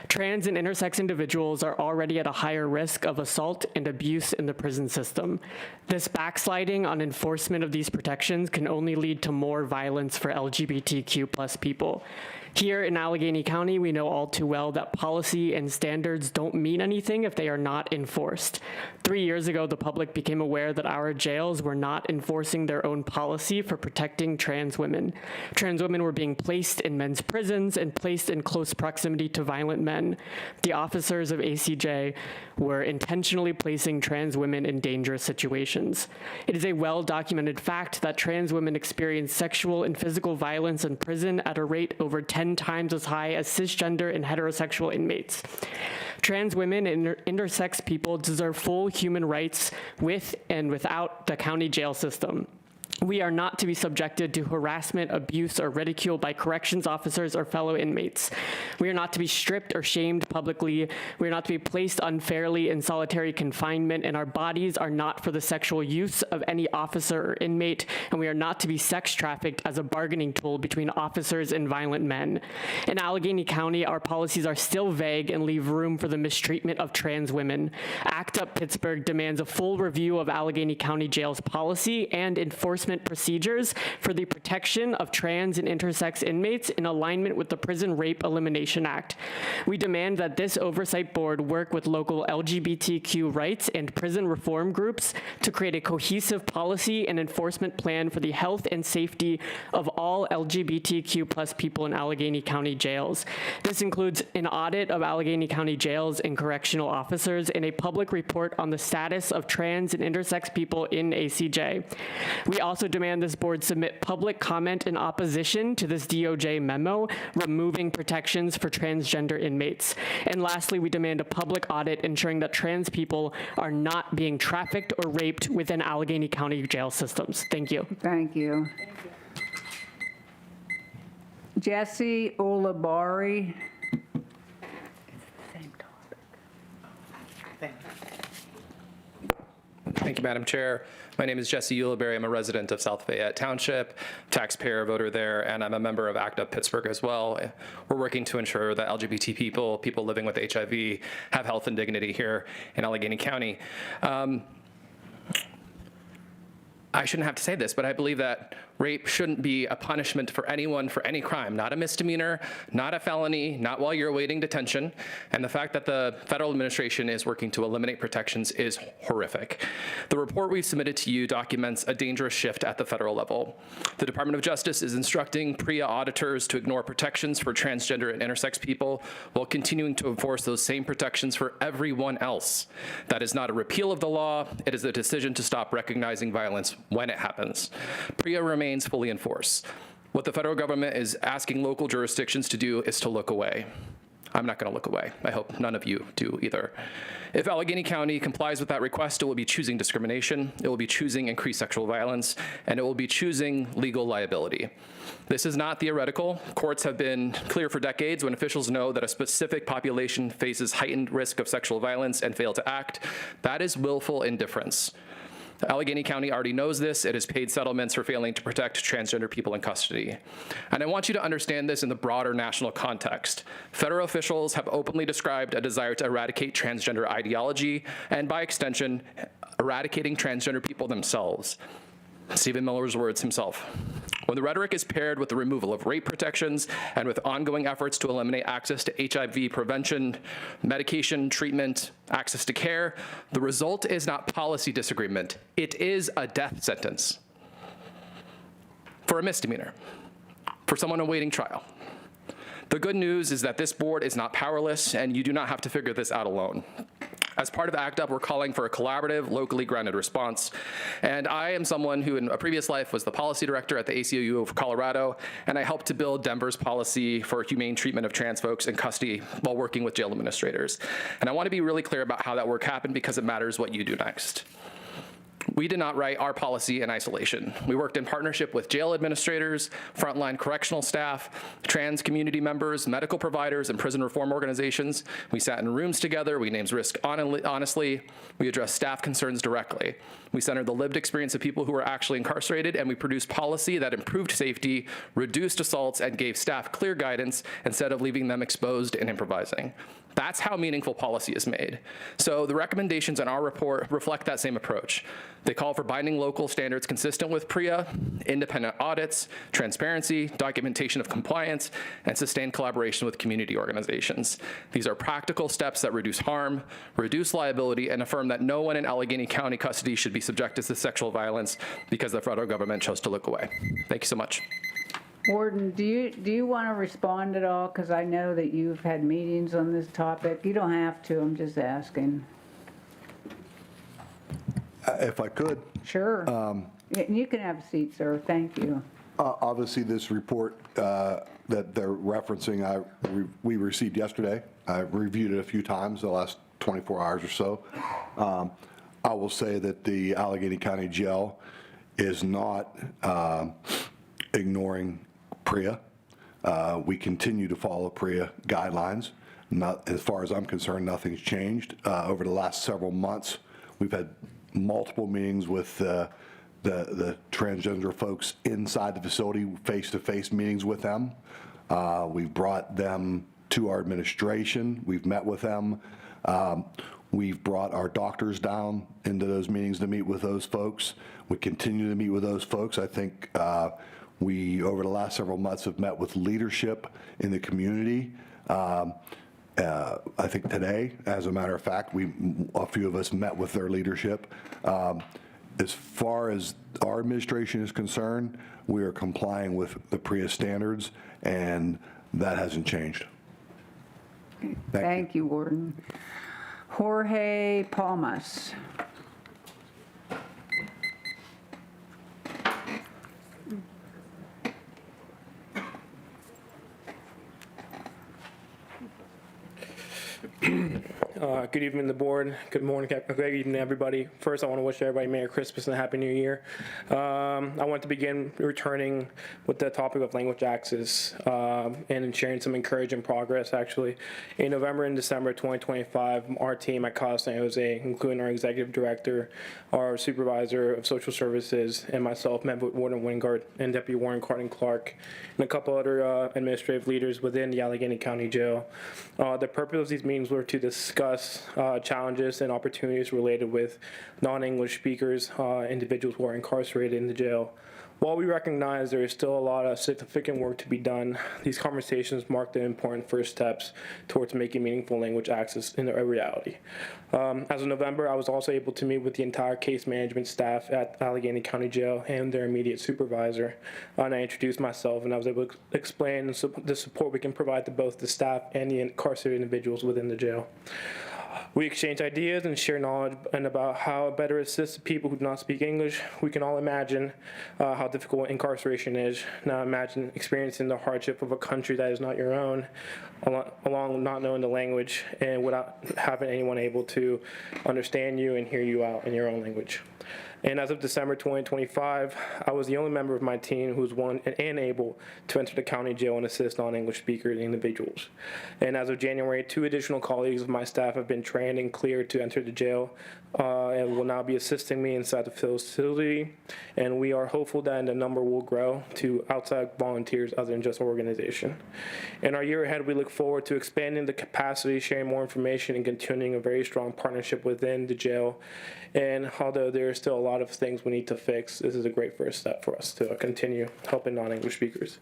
Trans and intersex individuals are already at a higher risk of assault and abuse in the prison system. This backsliding on enforcement of these protections can only lead to more violence for LGBTQ plus people. Here in Allegheny County, we know all too well that policy and standards don't mean anything if they are not enforced. 3 years ago, the public became aware that our jails were not enforcing their own policy for protecting trans women. Trans women were being placed in men's prisons and placed in close proximity to violent men. The officers of ACJ were intentionally placing trans women in dangerous situations. It is a well-documented fact that trans women experience sexual and physical violence in prison at a rate over 10 times as high as cisgender and heterosexual inmates. Trans women and intersex people deserve full human rights with and without the county jail system. We are not to be subjected to harassment, abuse, or ridicule by corrections officers or fellow inmates. We are not to be stripped or shamed publicly. We are not to be placed unfairly in solitary confinement, and our bodies are not for the sexual use of any officer or inmate, and we are not to be sex trafficked as a bargaining tool between officers and violent men. In Allegheny County, our policies are still vague and leave room for the mistreatment of trans women. ACT UP Pittsburgh demands a full review of Allegheny County Jail's policy and enforcement procedures for the protection of trans and intersex inmates in alignment with the Prison Rape Elimination Act. We demand that this oversight board work with local LGBTQ rights and prison reform groups to create a cohesive policy and enforcement plan for the health and safety of all LGBTQ plus people in Allegheny County jails. This includes an audit of Allegheny County jails and correctional officers and a public report on the status of trans and intersex people in ACJ. We also demand this board submit public comment in opposition to this DOJ memo, removing protections for transgender inmates. And lastly, we demand a public audit ensuring that trans people are not being trafficked or raped within Allegheny County jail systems. Thank you. Thank you. Jesse Olabari. Thank you, Madam Chair. My name is Jesse Uliberry. I'm a resident of South Fayette Township, taxpayer voter there, and I'm a member of ACT UP Pittsburgh as well. We're working to ensure that LGBT people living with HIV, have health and dignity here in Allegheny County. I shouldn't have to say this, but I believe that rape shouldn't be a punishment for anyone for any crime, not a misdemeanor, not a felony, not while you're awaiting detention. And the fact that the federal administration is working to eliminate protections is horrific. The report we've submitted to you documents a dangerous shift at the federal level. The Department of Justice is instructing PREA auditors to ignore protections for transgender and intersex people while continuing to enforce those same protections for everyone else. That is not a repeal of the law. It is a decision to stop recognizing violence when it happens. PREA remains fully in force. What the federal government is asking local jurisdictions to do is to look away. I'm not going to look away. I hope none of you do either. If Allegheny County complies with that request, it will be choosing discrimination, it will be choosing increased sexual violence, and it will be choosing legal liability. This is not theoretical. Courts have been clear for decades when officials know that a specific population faces heightened risk of sexual violence and fail to act. That is willful indifference. Allegheny County already knows this. It has paid settlements for failing to protect transgender people in custody. And I want you to understand this in the broader national context. Federal officials have openly described a desire to eradicate transgender ideology and, by extension, eradicating transgender people themselves. Stephen Miller's words himself. When the rhetoric is paired with the removal of rape protections and with ongoing efforts to eliminate access to HIV prevention, medication, treatment, access to care, the result is not policy disagreement. It is a death sentence for a misdemeanor, for someone awaiting trial. The good news is that this board is not powerless, and you do not have to figure this out alone. As part of ACT UP, we're calling for a collaborative, locally grounded response. And I am someone who in a previous life was the policy director at the ACLU of Colorado, and I helped to build Denver's policy for humane treatment of trans folks in custody while working with jail administrators. And I want to be really clear about how that work happened because it matters what you do next. We did not write our policy in isolation. We worked in partnership with jail administrators, frontline correctional staff, trans community members, medical providers, and prison reform organizations. We sat in rooms together. We named risk honestly. We addressed staff concerns directly. We centered the lived experience of people who were actually incarcerated, and we produced policy that improved safety, reduced assaults, and gave staff clear guidance instead of leaving them exposed and improvising. That's how meaningful policy is made. So the recommendations in our report reflect that same approach. They call for binding local standards consistent with PREA, independent audits, transparency, documentation of compliance, and sustained collaboration with community organizations. These are practical steps that reduce harm, reduce liability, and affirm that no one in Allegheny County custody should be subjected to sexual violence because the federal government chose to look away. Thank you so much. Warden, do you want to respond at all? Because I know that you've had meetings on this topic. You don't have to, I'm just asking. If I could. Sure. You can have a seat, sir. Thank you. Obviously, this report that they're referencing, we received yesterday. I reviewed it a few times the last 24 hours or so. I will say that the Allegheny County Jail is not ignoring PREA. We continue to follow PREA guidelines. Not, as far as I'm concerned, nothing's changed. Over the last several months, we've had multiple meetings with the transgender folks inside the facility, face-to-face meetings with them. We've brought them to our administration. We've met with them. We've brought our doctors down into those meetings to meet with those folks. We continue to meet with those folks. I think we, over the last several months, have met with leadership in the community. I think today, as a matter of fact, a few of us met with their leadership. As far as our administration is concerned, we are complying with the PREA standards, and that hasn't changed. Thank you, Warden. Jorge Palmas. Good evening, the board. Good morning, good evening, everybody. First, I want to wish everybody Merry Christmas and a Happy New Year. I want to begin returning with the topic of language access and sharing some encouraging progress, actually. In November and December 2025, our team at CASA San Jose, including our executive director, our supervisor of social services, and myself, met with Warden Wingard and Deputy Warden Carton Clark, and a couple other administrative leaders within the Allegheny County Jail. The purpose of these meetings were to discuss challenges and opportunities related with non-English speakers, individuals who are incarcerated in the jail. While we recognize there is still a lot of significant work to be done, these conversations mark the important first steps towards making meaningful language access into a reality. As of November, I was also able to meet with the entire case management staff at Allegheny County Jail and their immediate supervisor. And I introduced myself, and I was able to explain the support we can provide to both the staff and the incarcerated individuals within the jail. We exchange ideas and share knowledge and about how better assist people who do not speak English. We can all imagine how difficult incarceration is. Now imagine experiencing the hardship of a country that is not your own, along not knowing the language and without having anyone able to understand you and hear you out in your own language. And as of December 2025, I was the only member of my team who was willing and able to enter the county jail and assist non-English speaker individuals. And as of January, 2 additional colleagues of my staff have been trained and cleared to enter the jail. and will now be assisting me inside the facility. And we are hopeful that the number will grow to outside volunteers other than just organization. In our year ahead, we look forward to expanding the capacity, sharing more information, and continuing a very strong partnership within the jail. And although there are still a lot of things we need to fix, this is a great first step for us to continue helping non-English speakers.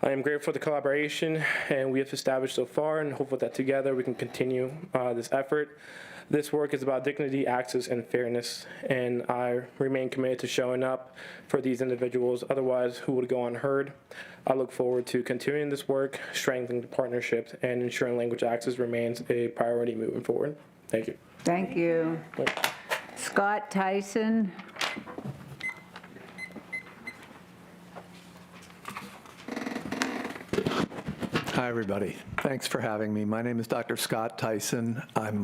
I am grateful for the collaboration and we have established so far, and hopeful that together we can continue this effort. This work is about dignity, access, and fairness, and I remain committed to showing up for these individuals, otherwise who would go unheard. I look forward to continuing this work, strengthening the partnership, and ensuring language access remains a priority moving forward. Thank you. Thank you. Scott Tyson. Hi, everybody. Thanks for having me. My name is Dr. Scott Tyson. I'm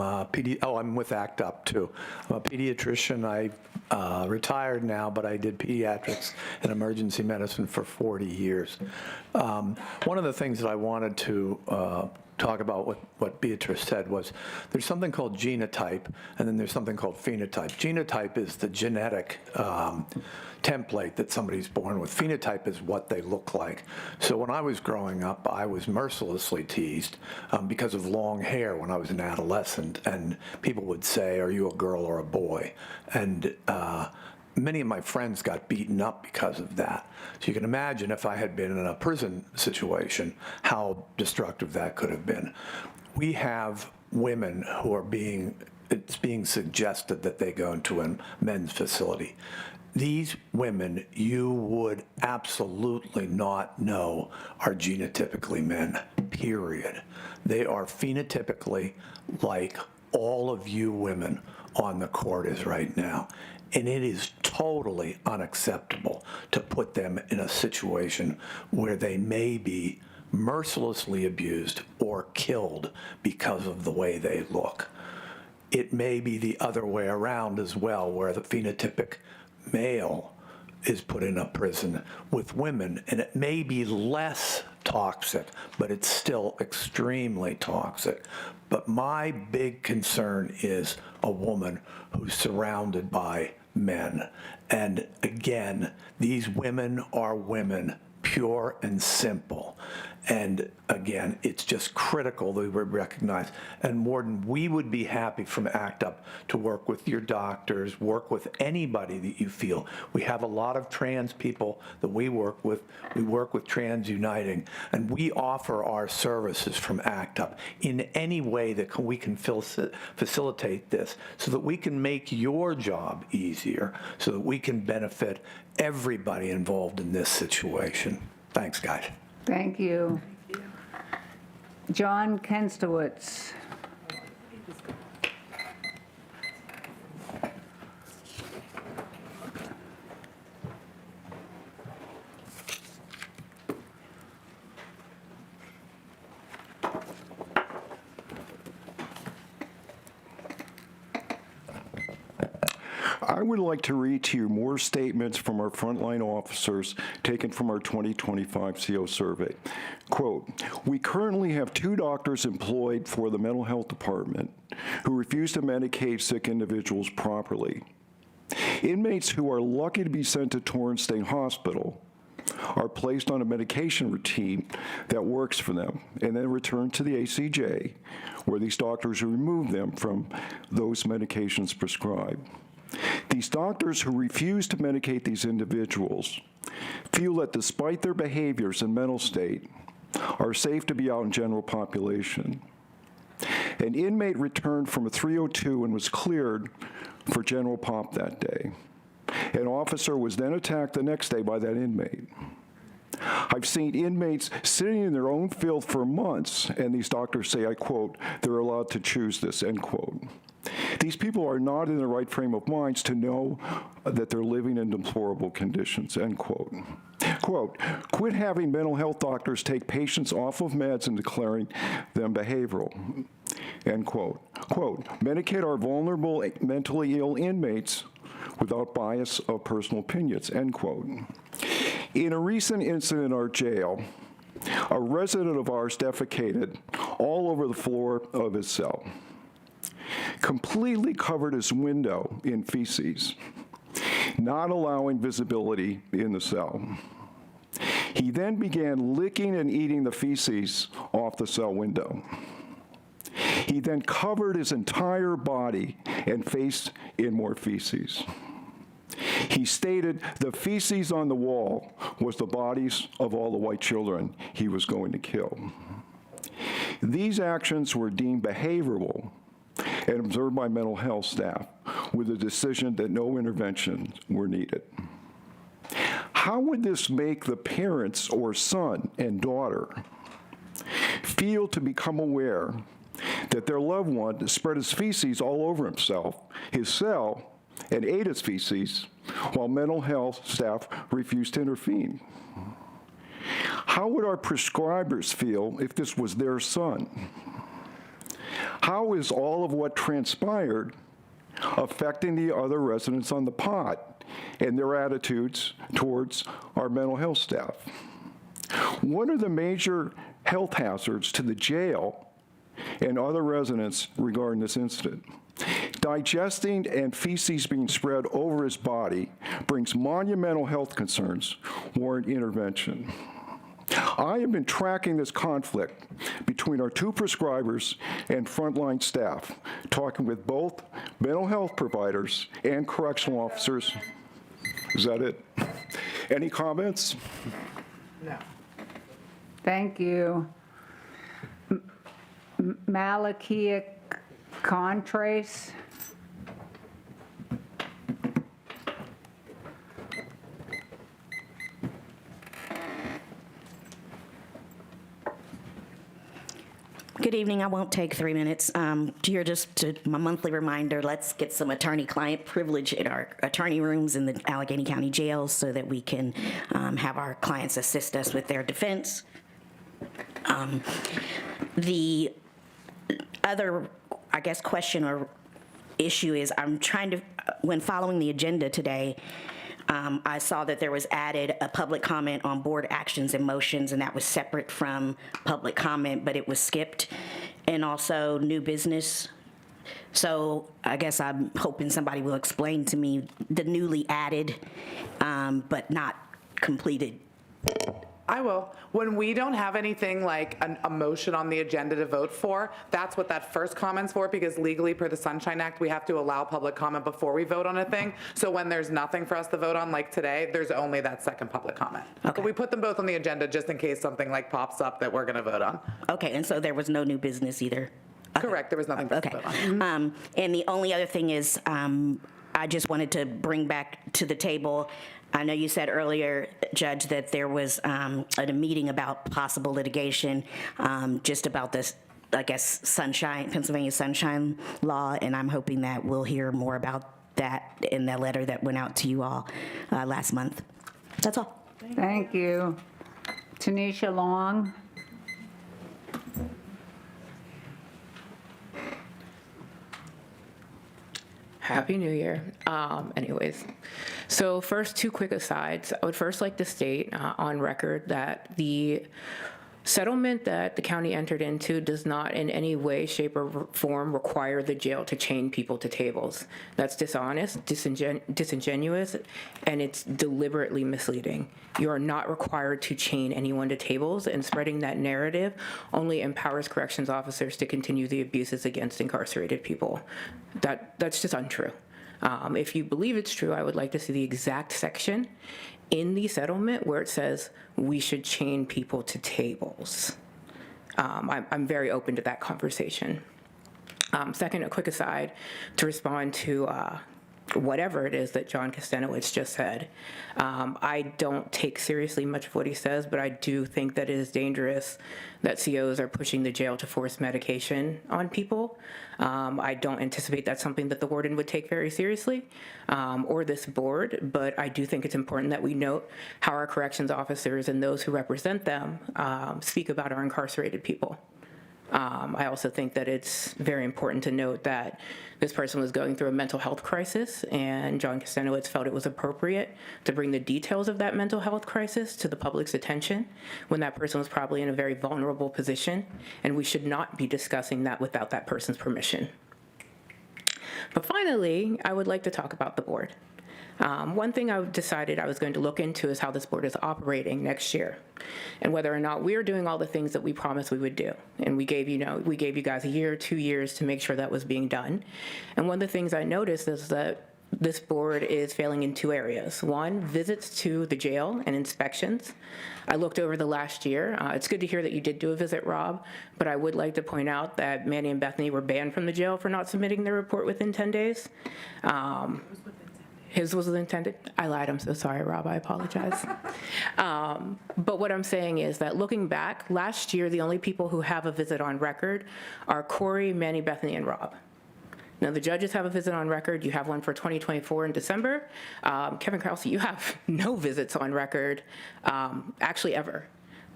with ACT UP, too. I'm a pediatrician. I retired now, but I did pediatrics and emergency medicine for 40 years. One of the things that I wanted to talk about what Beatrice said was there's something called genotype, and then there's something called phenotype. Genotype is the genetic template that somebody's born with. Phenotype is what they look like. So when I was growing up, I was mercilessly teased because of long hair when I was an adolescent, and people would say, "Are you a girl or a boy?" And many of my friends got beaten up because of that. So you can imagine if I had been in a prison situation, how destructive that could have been. We have women who are it's being suggested that they go into a men's facility. These women you would absolutely not know are genotypically men, period. They are phenotypically like all of you women on the court is right now. And it is totally unacceptable to put them in a situation where they may be mercilessly abused or killed because of the way they look. It may be the other way around as well, where the phenotypic male is put in a prison with women, and it may be less toxic, but it's still extremely toxic. But my big concern is a woman who's surrounded by men. And again, these women are women, pure and simple. And again, it's just critical that we recognize. And Warden, we would be happy from ACT UP to work with your doctors, work with anybody that you feel. We have a lot of trans people that we work with. We work with Trans Uniting, and we offer our services from ACT UP in any way that we can facilitate this so that we can make your job easier, so that we can benefit everybody involved in this situation. Thanks, guys. Thank you. John Kenstowitz. I would like to read to you more statements from our frontline officers taken from our 2025 CO survey. Quote, "We currently have 2 doctors employed for the mental health department who refuse to medicate sick individuals properly. Inmates who are lucky to be sent to Torrance State Hospital are placed on a medication routine that works for them and then returned to the ACJ, where these doctors remove them from those medications prescribed. These doctors who refuse to medicate these individuals feel that despite their behaviors and mental state, are safe to be out in general population. An inmate returned from a 302 and was cleared for general pop that day. An officer was then attacked the next day by that inmate. I've seen inmates sitting in their own filth for months, and these doctors say, I quote, they're allowed to choose this, end quote. These people are not in the right frame of minds to know that they're living in deplorable conditions, end quote. Quote, quit having mental health doctors take patients off of meds and declaring them behavioral, end quote. Quote, medicate our vulnerable mentally ill inmates without bias of personal opinions, end quote. In a recent incident in our jail, a resident of ours defecated all over the floor of his cell. completely covered his window in feces, not allowing visibility in the cell. He then began licking and eating the feces off the cell window. He then covered his entire body and face in more feces. He stated the feces on the wall was the bodies of all the white children he was going to kill. These actions were deemed behavioral and observed by mental health staff with a decision that no interventions were needed. How would this make the parents or son and daughter feel to become aware that their loved one spread his feces all over himself, his cell, and ate his feces while mental health staff refused to intervene? How would our prescribers feel if this was their son? How is all of what transpired affecting the other residents on the pod and their attitudes towards our mental health staff? What are the major health hazards to the jail and other residents regarding this incident? Digesting and feces being spread over his body brings monumental health concerns, warrant intervention. I have been tracking this conflict between our two prescribers and frontline staff, talking with both mental health providers and correctional officers. Is that it? Any comments? No. Thank you. Malakia Contrace. Good evening. I won't take 3 minutes. Here, just my monthly reminder, let's get some attorney-client privilege in our attorney rooms in the Allegheny County jails so that we can have our clients assist us with their defense. The other, I guess, question or issue is I'm trying to, when following the agenda today, I saw that there was added a public comment on board actions and motions, and that was separate from public comment, but it was skipped, and also new business. So I guess I'm hoping somebody will explain to me the newly added, but not completed. I will. When we don't have anything like a motion on the agenda to vote for, that's what that first comment's for, because legally per the Sunshine Act, we have to allow public comment before we vote on a thing. So when there's nothing for us to vote on, like today, there's only that second public comment. Okay. But we put them both on the agenda just in case something like pops up that we're going to vote on. Okay, and so there was no new business either? Okay. Correct, there was nothing for us to vote on. And the only other thing is, I just wanted to bring back to the table, I know you said earlier, Judge, that there was a meeting about possible litigation, just about this, I guess, Pennsylvania Sunshine Law, and I'm hoping that we'll hear more about that in the letter that went out to you all last month. That's all. Thank you. Tanisha Long. Happy New Year. Anyways, so first, two quick asides. I would first like to state on record that the settlement that the county entered into does not in any way, shape, or form require the jail to chain people to tables. That's dishonest, disingenuous, and it's deliberately misleading. You are not required to chain anyone to tables, and spreading that narrative only empowers corrections officers to continue the abuses against incarcerated people. That's just untrue. If you believe it's true, I would like to see the exact section in the settlement where it says we should chain people to tables. I'm very open to that conversation. Second, a quick aside to respond to whatever it is that John Kostanowitz just said. I don't take seriously much of what he says, but I do think that it is dangerous that COs are pushing the jail to force medication on people. I don't anticipate that's something that the warden would take very seriously, or this board, but I do think it's important that we note how our corrections officers and those who represent them speak about our incarcerated people. I also think that it's very important to note that this person was going through a mental health crisis, and John Kostanowitz felt it was appropriate to bring the details of that mental health crisis to the public's attention when that person was probably in a very vulnerable position, and we should not be discussing that without that person's permission. But finally, I would like to talk about the board. One thing I've decided I was going to look into is how this board is operating next year, and whether or not we're doing all the things that we promised we would do. And we gave you guys a year, 2 years to make sure that was being done. And one of the things I noticed is that this board is failing in 2 areas. One, visits to the jail and inspections. I looked over the last year. It's good to hear that you did do a visit, Rob, but I would like to point out that Manny and Bethany were banned from the jail for not submitting their report within 10 days. His was intended. I lied. I'm so sorry, Rob. I apologize. But what I'm saying is that looking back, last year, the only people who have a visit on record are Corey, Manny, Bethany, and Rob. Now, the judges have a visit on record. You have one for 2024 in December. Kevin Krause, you have no visits on record, actually ever.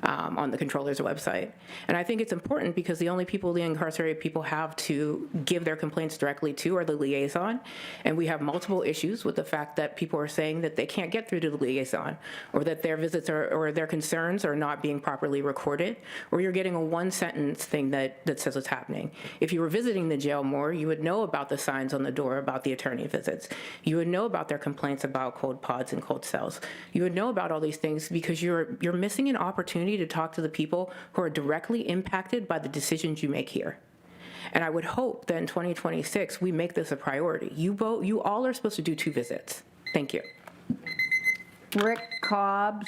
On the controller's website. And I think it's important because the only people the incarcerated people have to give their complaints directly to are the liaison. And we have multiple issues with the fact that people are saying that they can't get through to the liaison, or that their visits or their concerns are not being properly recorded, or you're getting a one-sentence thing that says what's happening. If you were visiting the jail more, you would know about the signs on the door about the attorney visits. You would know about their complaints about cold pods and cold cells. You would know about all these things because you're missing an opportunity to talk to the people who are directly impacted by the decisions you make here. And I would hope that in 2026, we make this a priority. You all are supposed to do 2 visits. Thank you. Rick Cobb,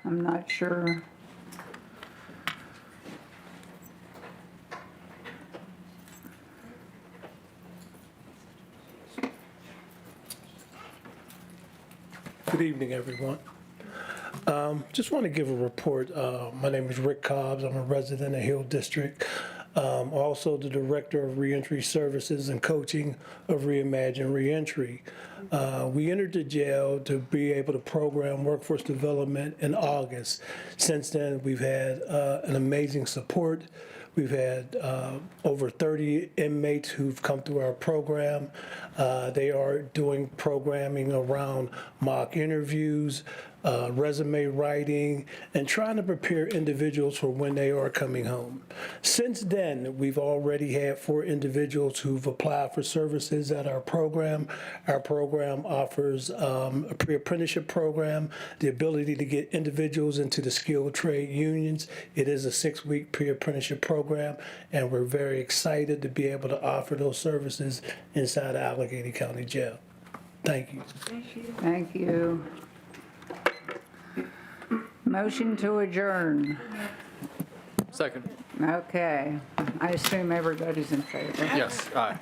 I'm not sure. Good evening, everyone. Just want to give a report. My name is Rick Cobbs. I'm a resident of Hill District. Also the Director of Reentry Services and Coaching of Reimagine Reentry. We entered the jail to be able to program workforce development in August. Since then, we've had an amazing support. We've had over 30 inmates who've come through our program. They are doing programming around mock interviews, resume writing, and trying to prepare individuals for when they are coming home. Since then, we've already had 4 individuals who've applied for services at our program. Our program offers a pre-apprenticeship program, the ability to get individuals into the skilled trade unions. It is a 6-week pre-apprenticeship program, and we're very excited to be able to offer those services inside Allegheny County Jail. Thank you. Thank you. Motion to adjourn. Second. Okay. I assume everybody's in favor. Yes, aye.